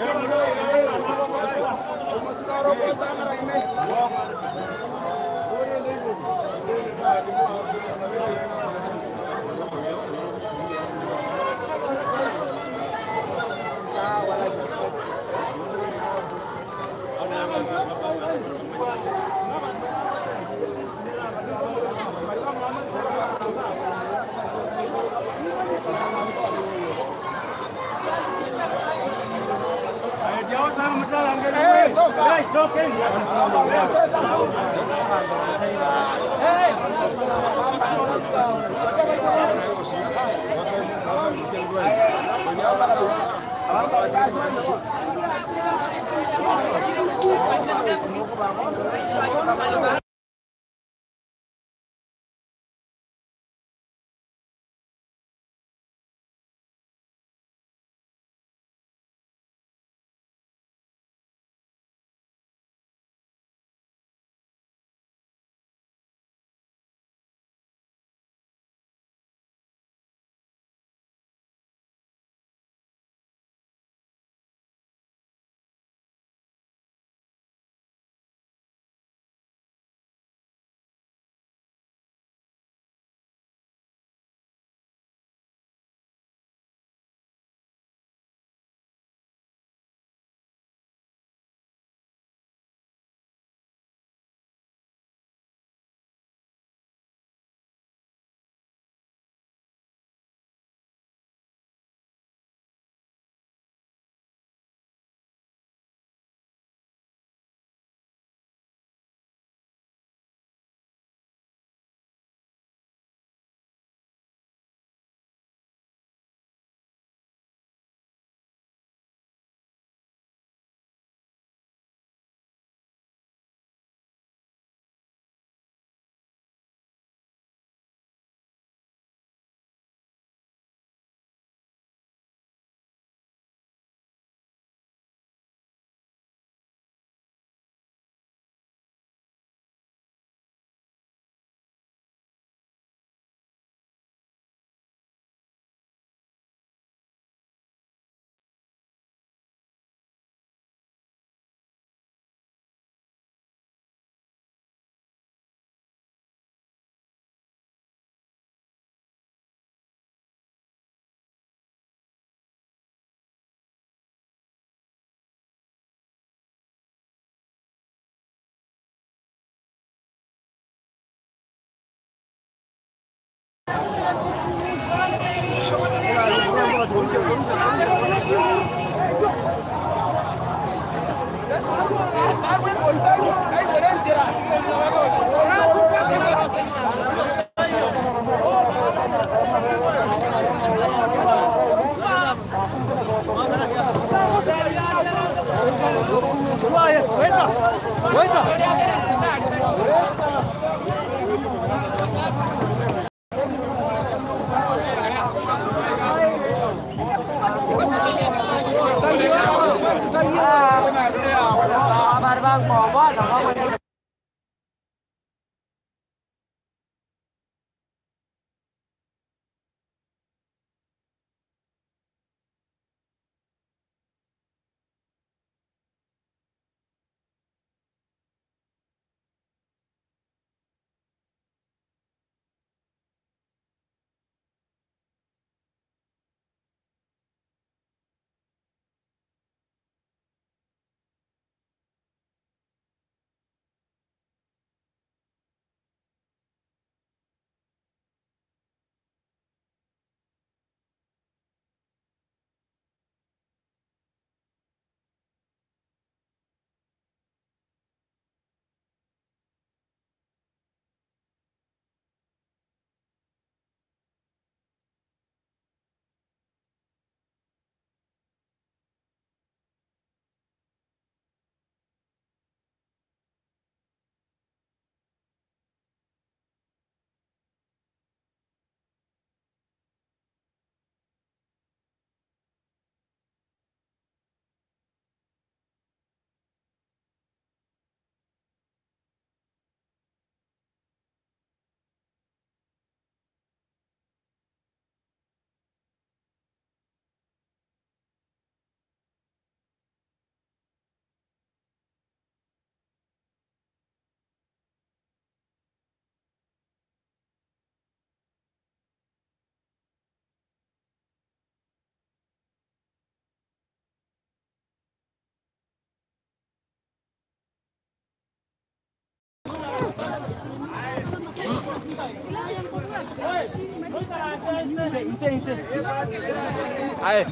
Ya, Aye.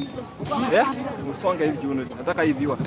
Yeah? Usonge hivi juu. Nataka hiviwa.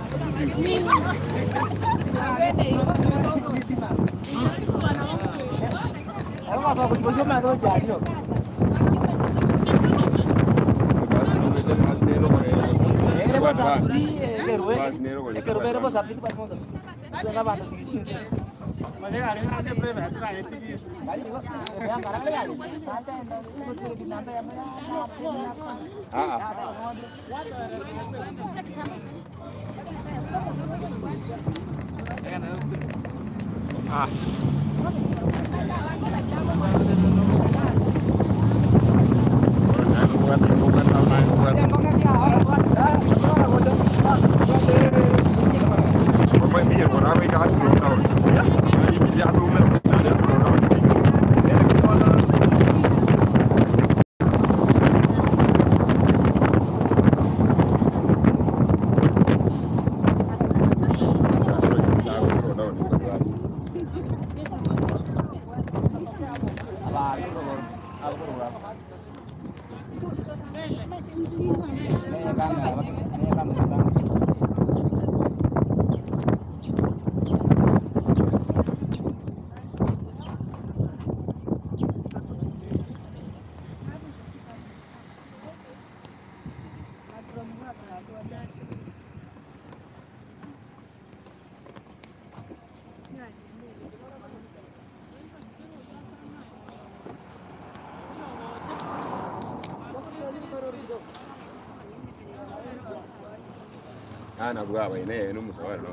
Ana bwaba ine n'umutwaro no.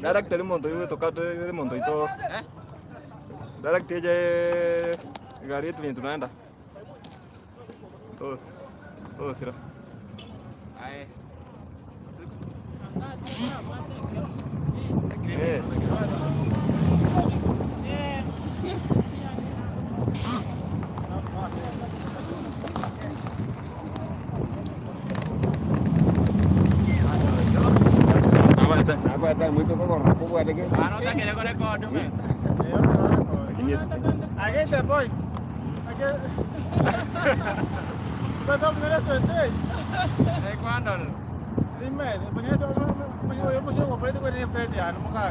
Direct el monto yo tocar el monto y todo. Direct je gari yetu yenye tunaenda. Todos sira. Muito corno, como é que? Ah, não tá querendo recorde, meu. Aqui depois. Aqui. Betul benar selesai. Quando? Lima. Benar selesai. Benar eu mesti ngobrol itu dengan friend ya, muka.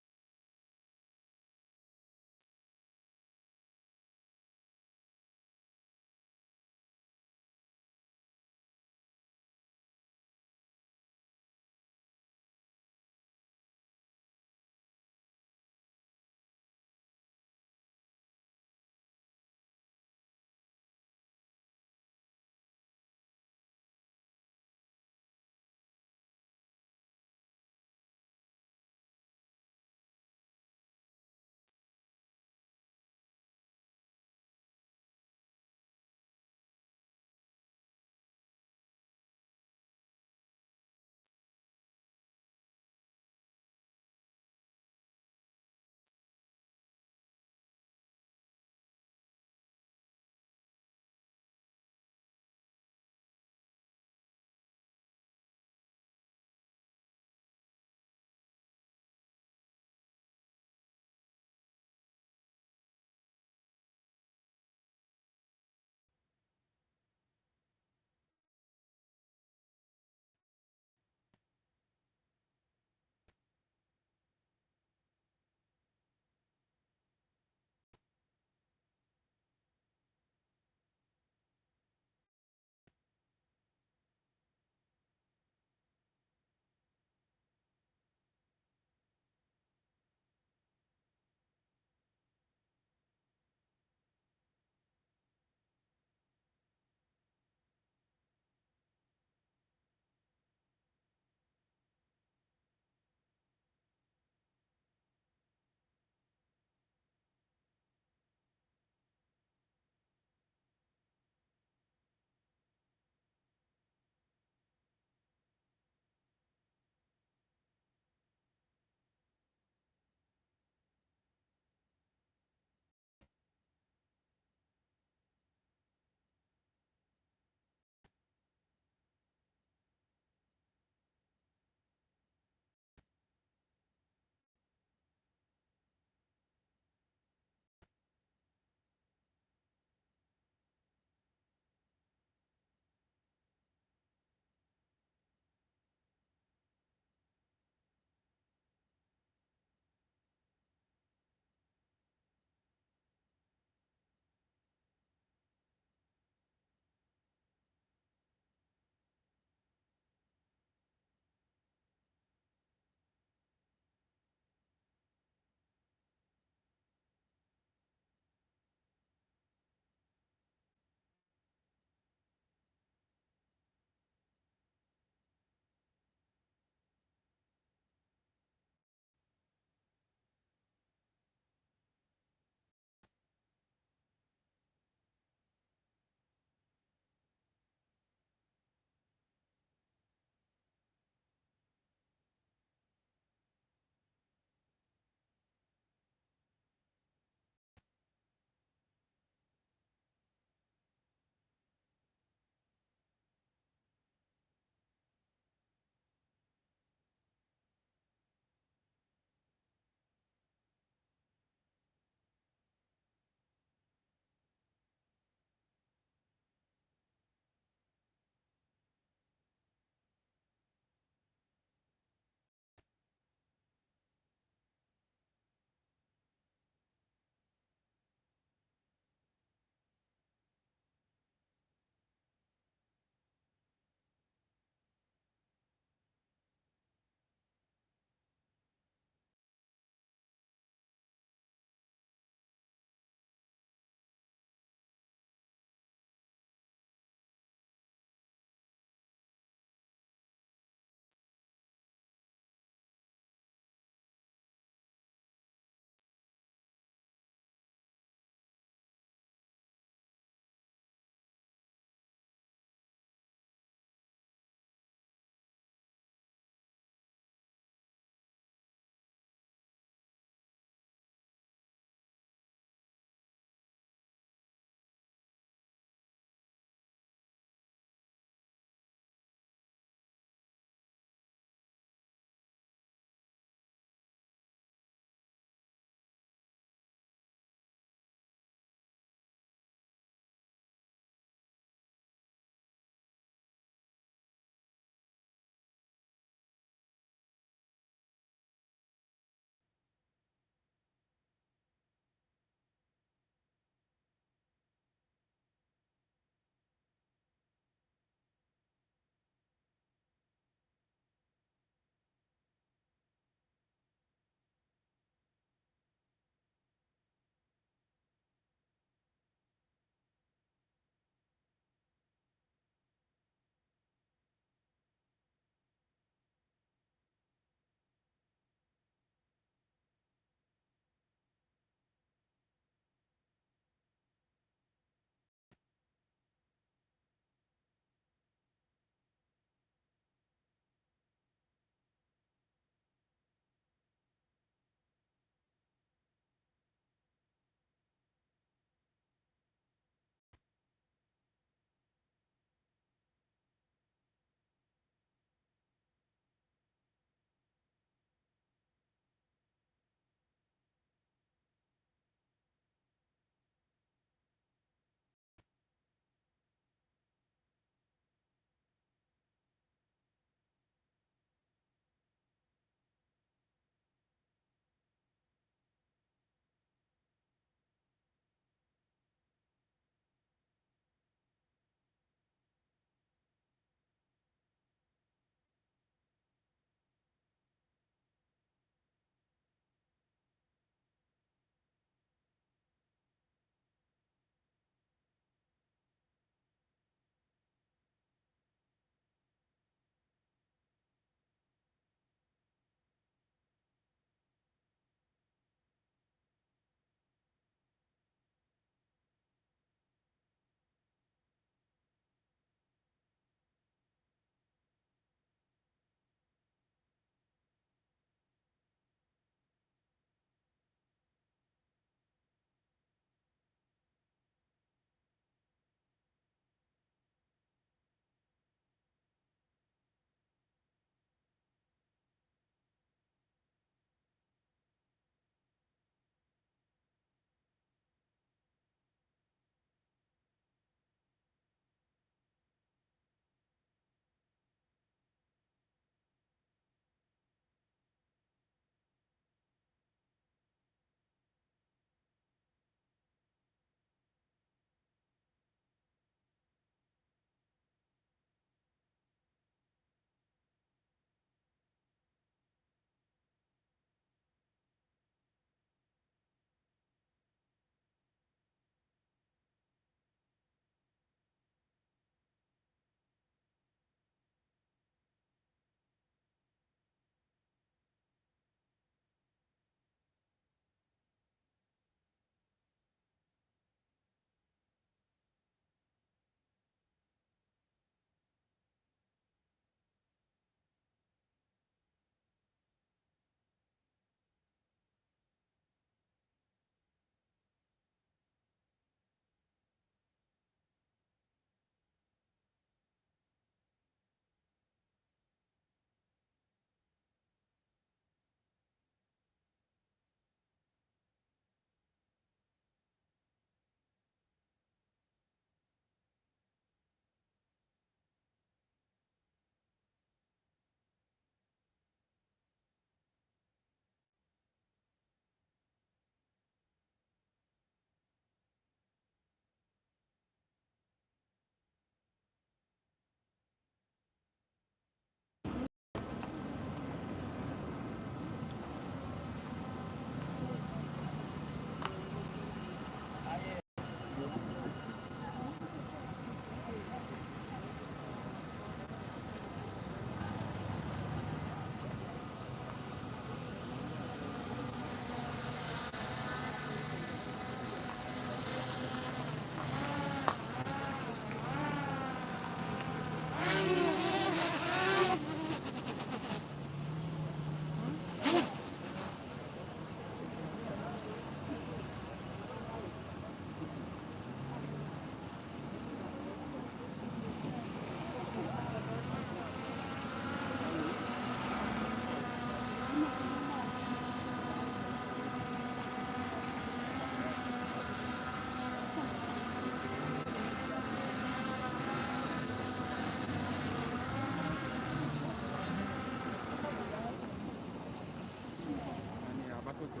Asuke.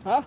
Ha?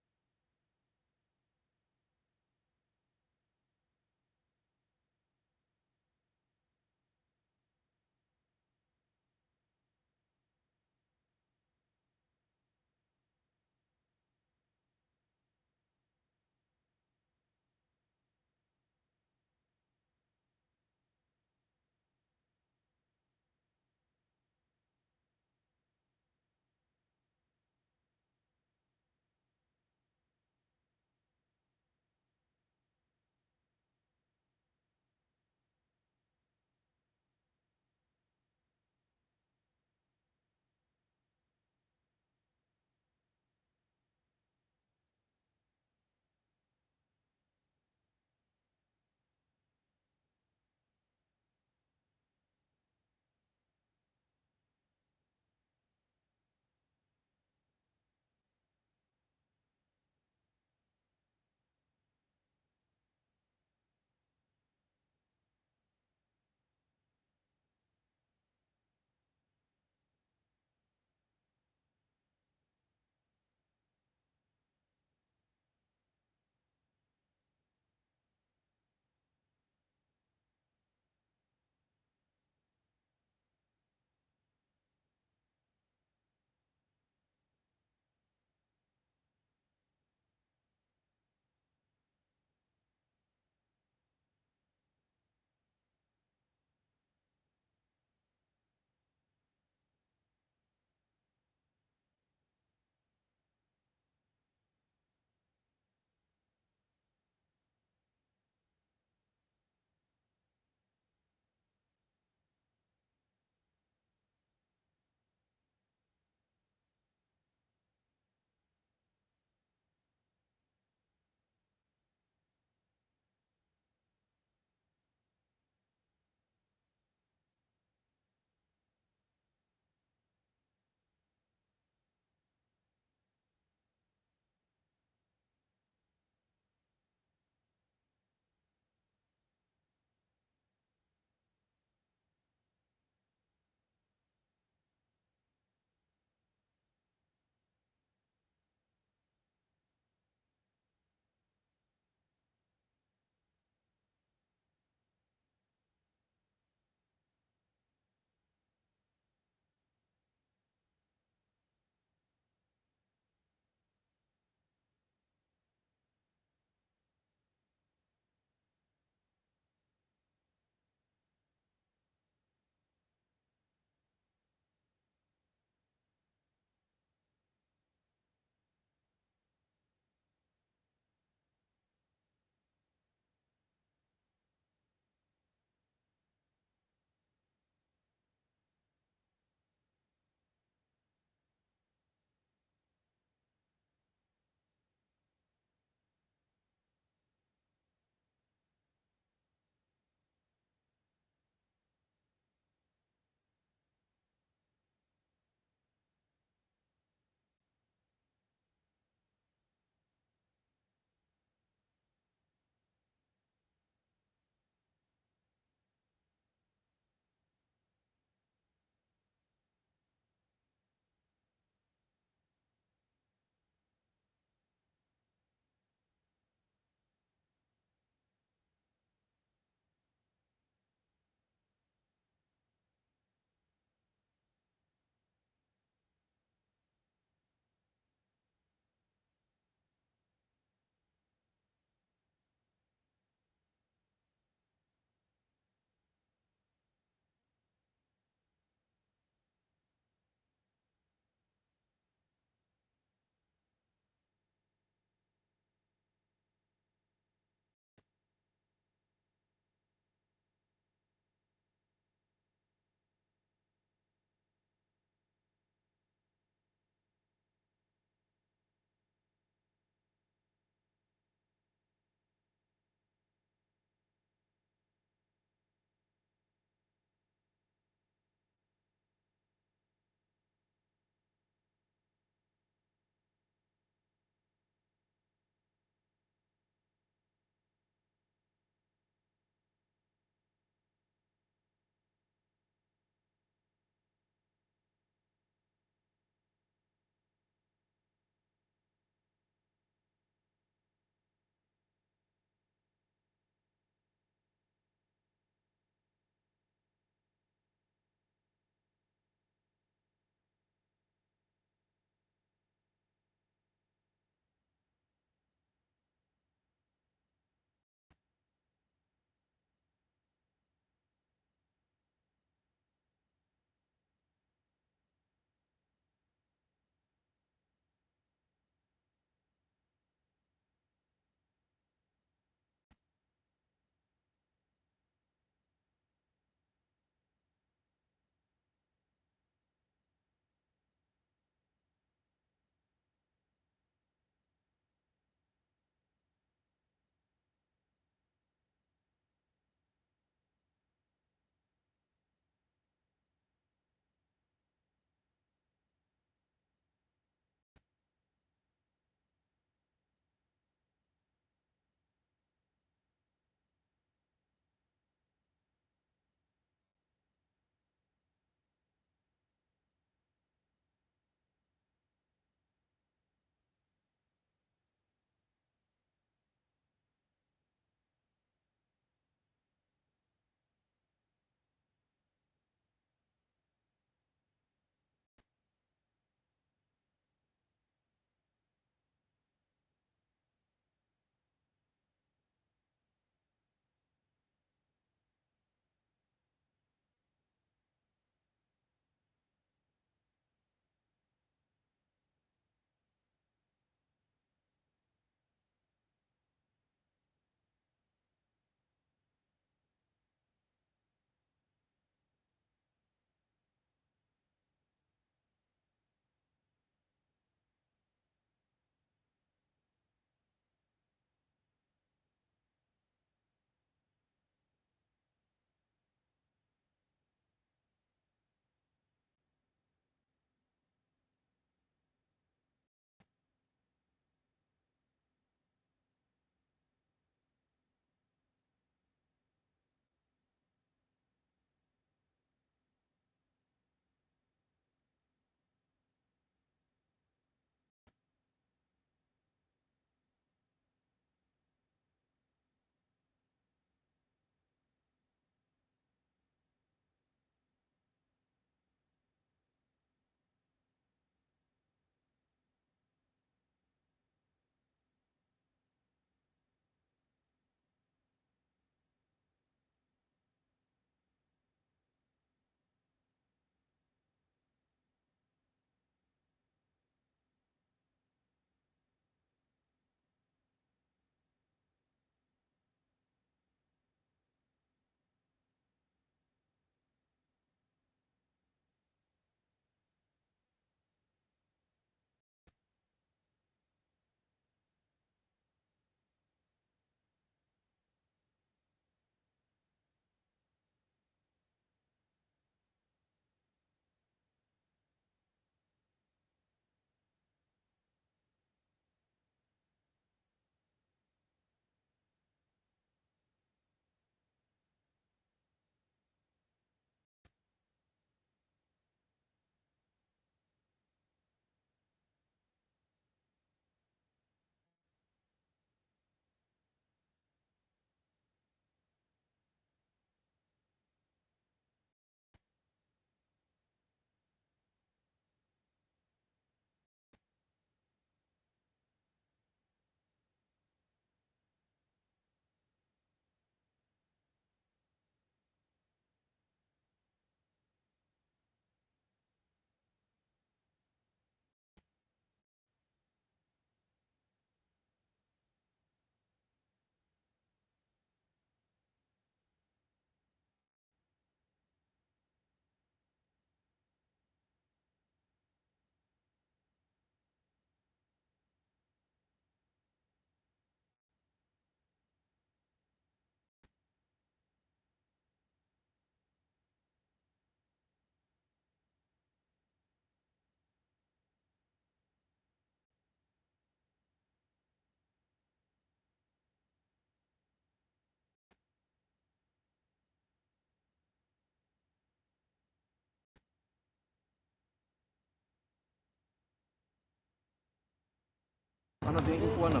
Ana tengo kuona.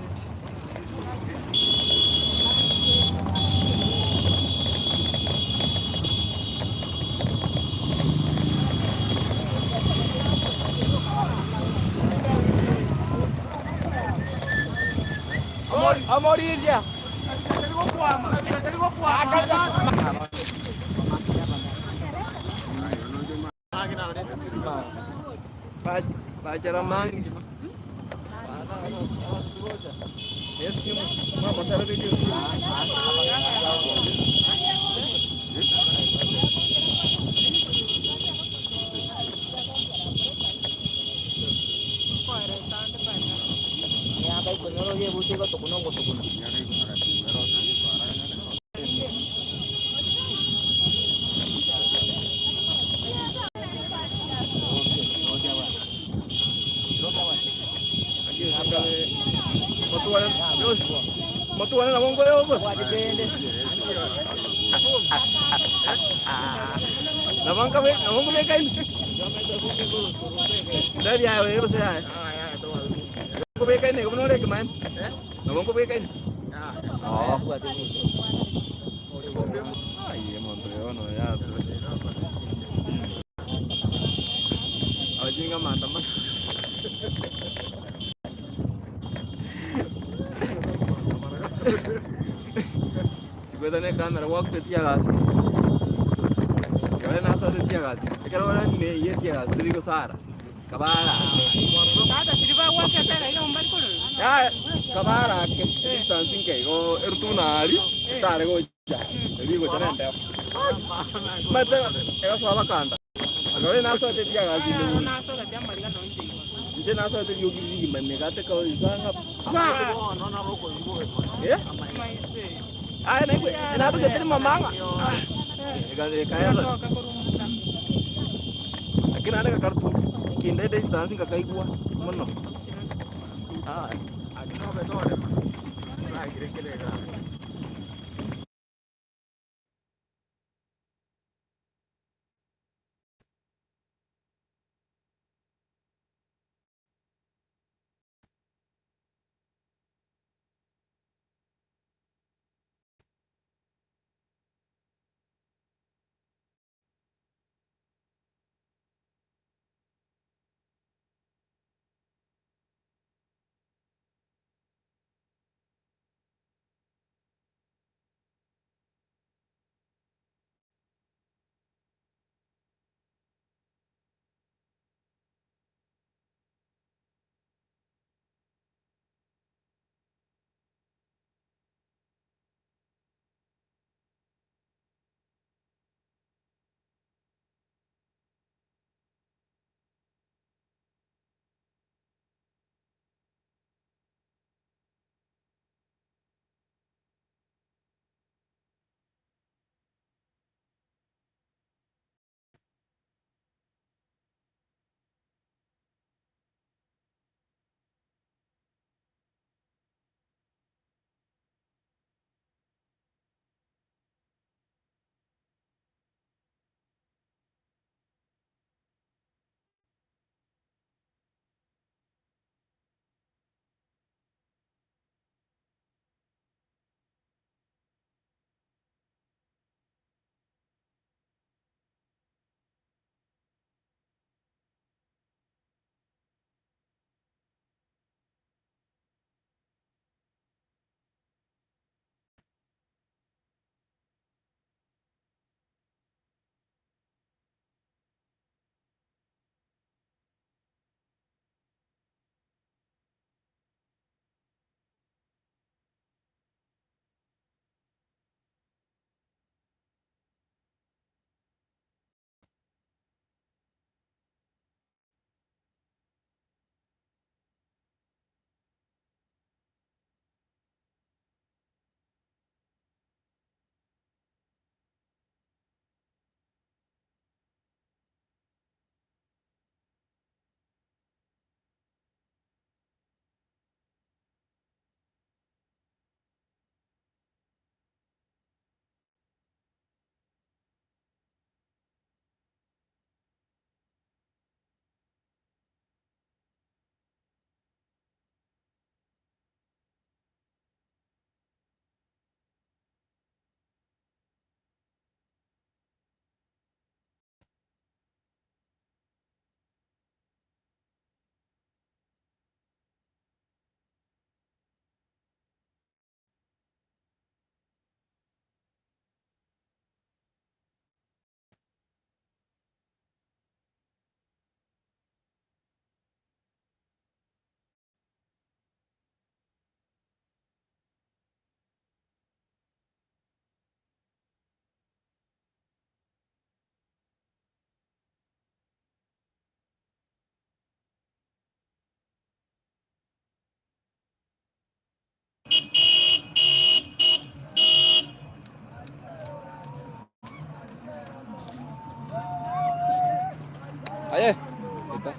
Amorizia. Pacara mangi. Yes, mama sarap itu. Ya, baik benar dia busi kok tukuno. Matuan na mong kayo boss. Namang kami kain. Dari ayaw boss ya. Ko be kain ko no rek man. Namang ko be kain. Oh. Ay, Montreal no ya. Awalnya nggak mantap mas. Cuba kamera waktu tiga kasih. Kalau nasa ada tiga kasih. Kalau orang ini iya tiga kasih. Jadi Gesare. Kabara. Kada sih bawa kita lagi ombak kono. Ya, kabara kita singkai. Ko ertunari. Kita ada ko jah. Jadi ko jalan deh. Mata, eka soal kanda. Kalau nasa ada tiga kasih. Nasa ada tiga marikan nonci. Nje nasa ada yogi lagi mana kata kau isangap. Ya? Ah, nek kenapa kita mamanga? Kayak akhirnya ada kartu kinda ada instansi kakak gua mana? Ah, akhirnya betul ada. Nah, kira-kira. Aye. Kita.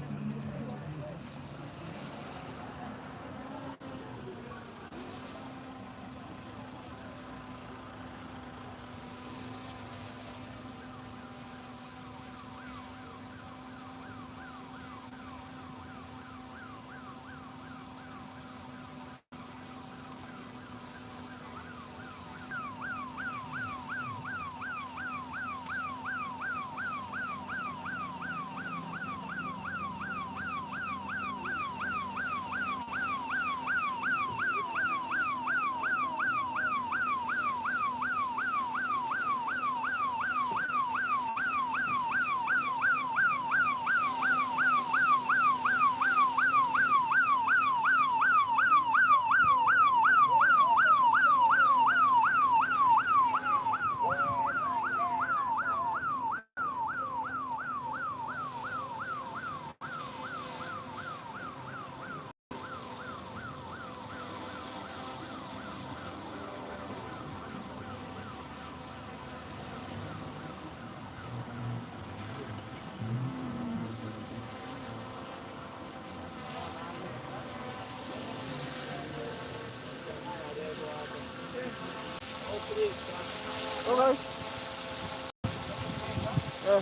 Okay. Yeah.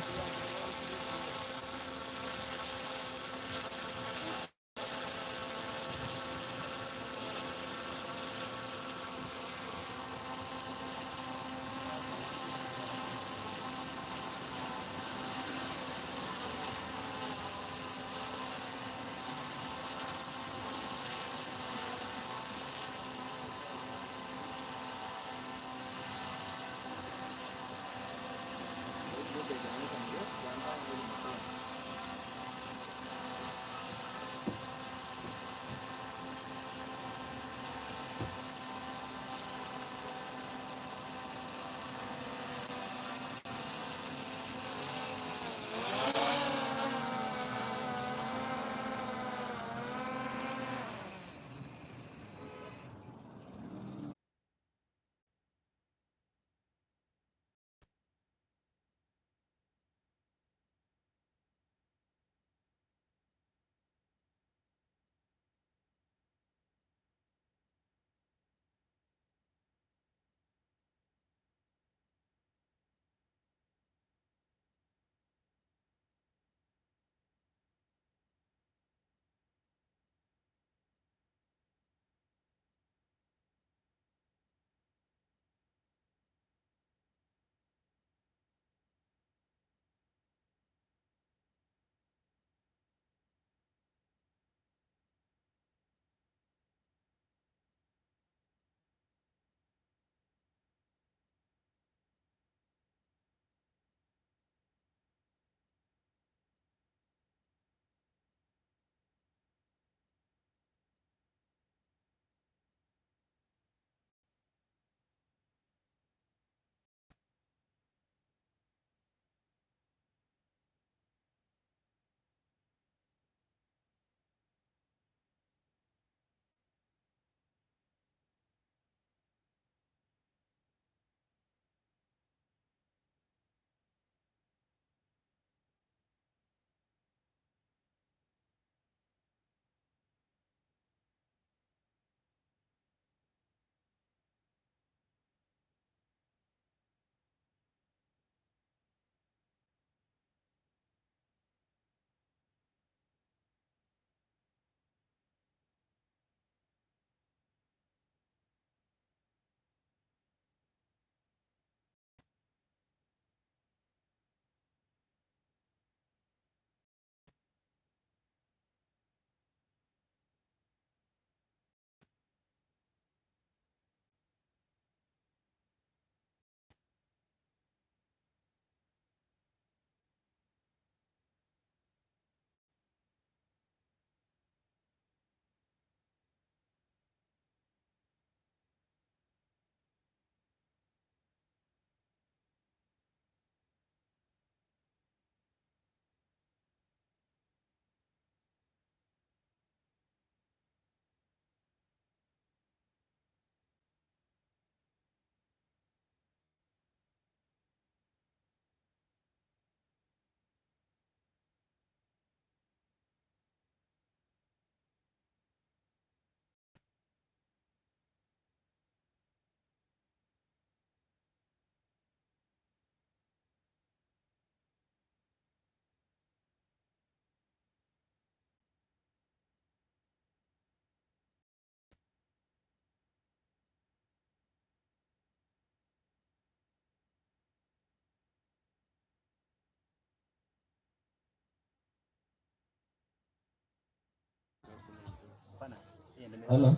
Hello.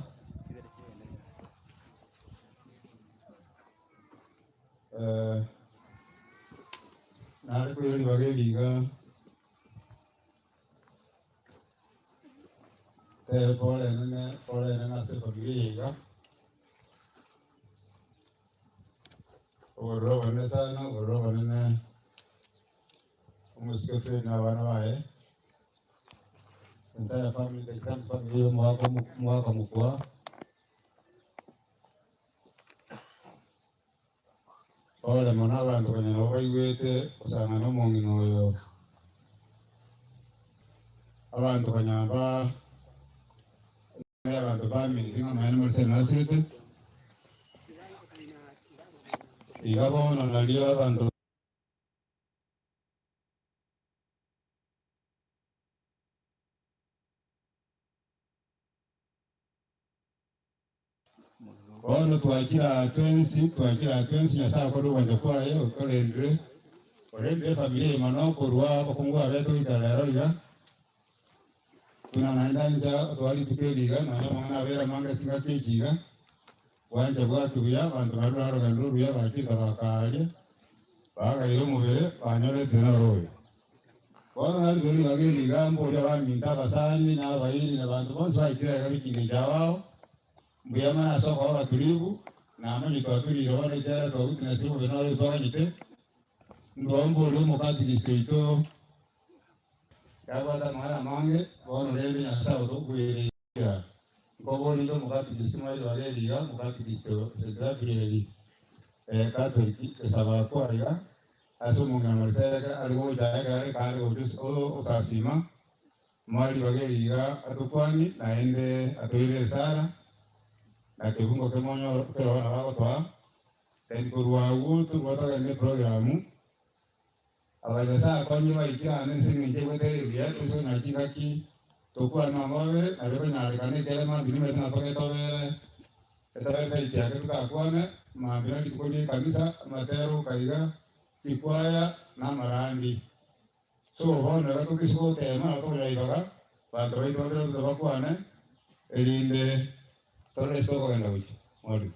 Nari kweli bageliga. Pole nene se familia. Oro nene sana, oro nene. Umusikete na wanawae. Entire family, extended family, mwaka mkua. Pole mwana abantu kwenye nawa iwete usanga no mongi noyo. Abantu kwenye aba abantu bami tinga maana mse nasirite. Igabo no nalio abantu ono twakira twensi nyasa ko rwanje kwaye ukorendre familia mano kurwa bakungwa beto italero ya kuna naenda nja twali tukeliga na mwana vera manga singa kejiga wanje bwa kuya abantu bararo ganduru ya bakika bakali baga yo mubere banyore dinaro ono nali goli bageliga mbo ya baminta basani na bayiri na bantu bonso akira kabikine jawao mbuyama na soko wa tulivu na amani kwa tuliro wale jara kwa wiki na siku venalo kwa jite ngombo lo mukati distrito kabata mara mange bono lebi na sawo to kuiri ya ngombo lo mukati disima ile wale liga mukati distrito sekretari katoliki esaba kwa ya asumu na Marcella algo jaga kale o sasima mali wale liga atukwani naende atoile sara na kibungo kemonyo kero na wako toa tenkurwa utu kuwata kene programu abajasa kwanyi wa ikira nesi nje weteri bia tuso na chingaki tokwa na mawere na bero na kane kele ma binu na pake tobere etabe kai tia ke tuka kwane ma bina dikoni kanisa matero kaiga kikwaya na marandi so hono ga tukisiko tema to ya ibaga ba to ito bero to kwane elinde tole soko enda uchi mwali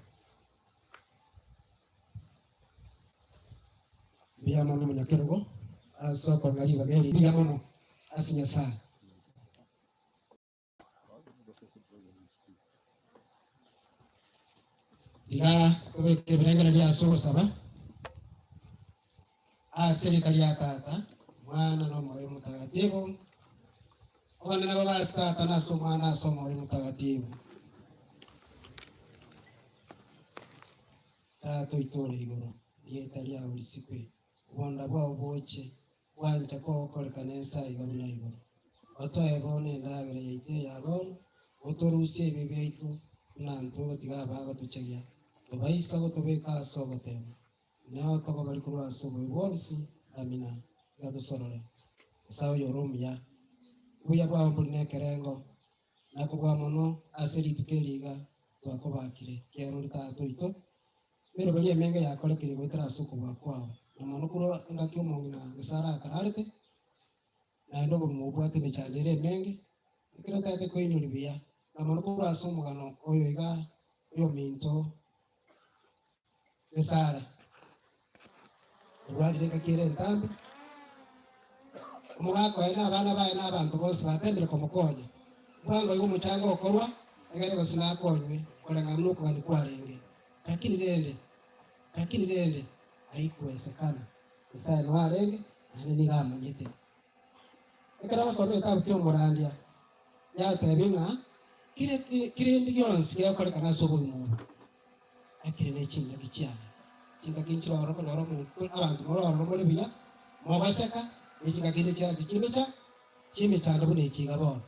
biya mono munyakerogo asoko ngali bageli biya mono asinyasa ila kobe kebrengera dia soko saba serikali ya tata mwana no moyo mutagatifu wana na baba tata na soma na somo moyo mutagatifu tato itore igoro yetalia ulisikwe wanda bwa boche wanja ko kole kanesa igoro na igoro oto ebone ndagere yite yabo otorusie bebeitu na nto tiga baba tuchagia tobaisa go tobeka sogo temo na ko bali kurwa sogo bonsi amina gato sorole sawo yorumya buya kwa mbulne kerengo na ko kwa mono aseri tukeliga to akobakire kero tato ito pero bali menga ya kole kiri wetara suko wa kwao na manukuro ngakyo mongina Gesare akararete na ndo mu bwate ni chalere mengi ikira tate ko inyulibia na manukuro asomo gano oyo iga yo minto Gesare rwadi reka kire ntambi umugako ena abana bae na abantu bose batembere ko mukoje mwango yuko muchango okorwa egere basina konywe kole ngamuko gani kwarenge lakini lende haikuwezekana Gesare no arenge nani ngamanyite ekara wasome kitabu kyo murandia ya tebinga kire ndi yonse ya kole kana sobo mu akire ne chinga kinchiro oroko loro mu abantu moro muri biya mo baseka nichinga kinde cha chime cha ndo ne chiga bo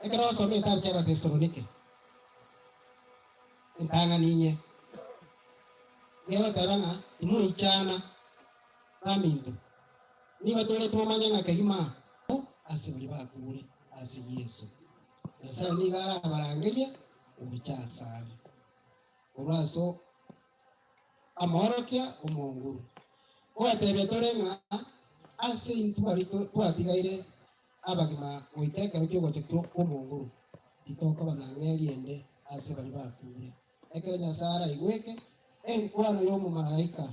ekara wasome kitabu kya Tesalonike intanga ninye Yewa taranga imu ichana baminto niba tole tumanya nga kagima asibuli bakubule asi Yesu nasa nigara abarangelia ubucyasana uraso amorokia umunguru watebe tole nga asi intu bali twatigaire abagima uiteka cyo go cyo umunguru itoko banang'eri ende ase bari bakure ekero Nyasaye araigweke enkwano y'omumalaika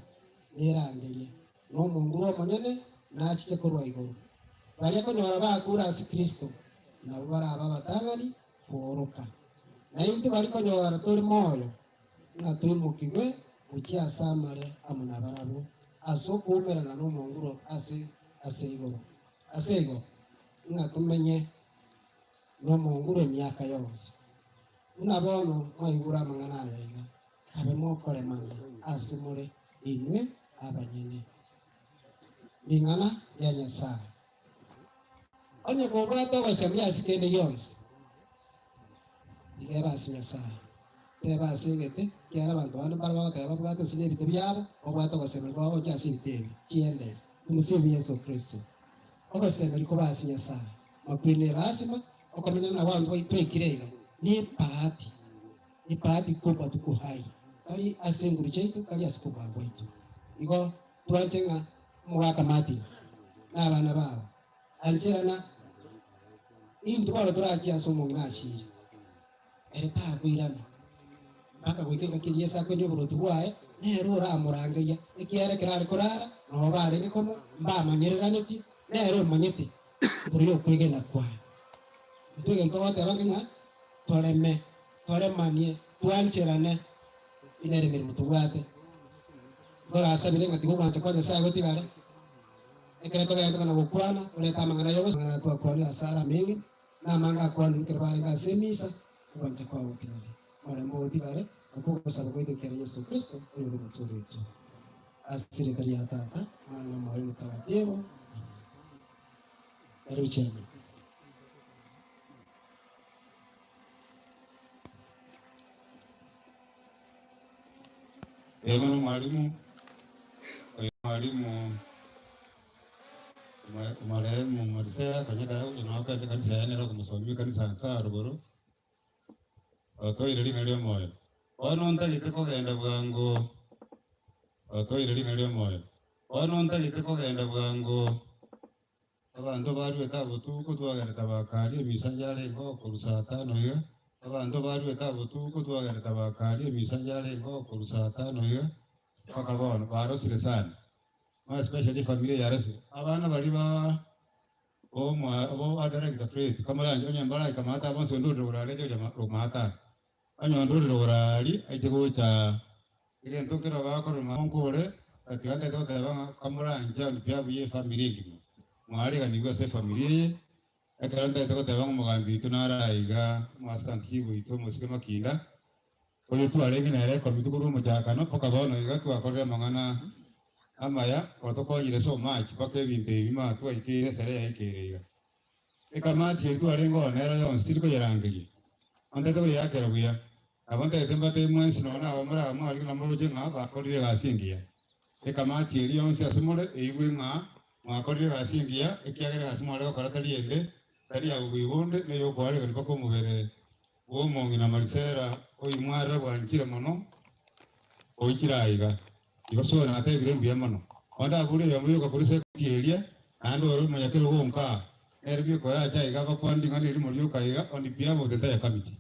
nerangerie n'omunguru omonyene nachiche korwa igoro baria konyora bakura ase Kristo nabo baraba batang'ani kuoroka na into bari konyora turi moyo ng'a twimukigwe gochia ase amare amo na barabo ase okuumerana n'omonguru ase igoro ng'a tumenye n'omonguru emiaka yonsi buna bono mwaigura amang'ana aya iga abe mokoremana ase more inwe abanyene ling'ana ya Nyasaye onye kobwata ogosemia ase kende yonsi igeba ase Nyasaye teba ase egete kiara abanto bane mbara bagoteba babwate ase ebite byabo obwate ogosemerwa ogocha ase ebite ebi chiende tumusifu Yesu Kristo ogosemeri koba ase Nyasaye makwine basima okomenya na bantu twekire iga ni bahati kubwa tuko hai kali ase nguru chetu kali ase kubwa kwetu igo twachenga mwaka mati n'abana babo ancherana into baro turakia somo nginachi ereta kwirana mpaka gwikeka kirie sako nyo burutu bwae nero ramurangeria ekiere kirari kurara no bare nikomo mbamanyereranitie nero manyete turiyo kwigena kwa twige ntote abangina toremanie twancherane inere mirimo tubwate gorasabire ngati gwancha kwa Nyasaye gotigare ekere togenda kana gukwana ureta amang'ana yose ng'ana twakwana asara mingi namanga kwani nkirabare ngasemisa kwancha kwa gotigare marembo gotigare okugosaba kwitokera Yesu Kristo oyo mutoro wetu asire kali ya Tata Mwana na Roho Mtakatifu. Karibu chini. Mwalimu marehemu Marcella kanyaka unawapenda kanisa yanero kumusomia kanisa nsa ruguru otoire linga lyo moyo wano ntagite kugenda bwangu otoire linga lyo moyo wano ntagite kugenda bwangu abantu barweta butuko twagenda tabakali emisajale ngo kurusa 5 iga abantu barweta butuko twagenda tabakali emisajale ngo kurusa 5 iga bakabona barosire sana especially familia ya Yesu abana bali ba abo director plate kamaranje onyambala kamata bonso ndodo uralejo jama rumata anyondo urali aitegocha ile ntokera bako rumangore atikande to teba kamaranje mpya biye familia ngimo mwali kanigwa se familia ye akaranda to teba mugambi tunara iga mwasantibu ito musike makinda oyo tu alenge na ile komitukuru mujakano pokabono iga tu akorera mangana amaya otokonyire so much paka ebintu ebima twaikire sare yaikiriga ekamati etu arengo nero yon siriko yarangiye ande to yakera buya abante tembate mwensi nona abamara amari na moroje ngaba korire gasingia ekamati eri yon asimole eibwe nga mwakorire gasingia ekiagere asimole koratali ende tari ya ubibonde ne yo kware kali pako mubere wo mongi na Marcella oyi mwara bwankira mono oyikiraiga igoso na ate birembi yamano onda bure yamuyo ka polisi kielia ando ro munyakero wonka erbi ko ya jaiga ko kwandi ngani ri muri ukaiga ondi biamo teta ya kamiti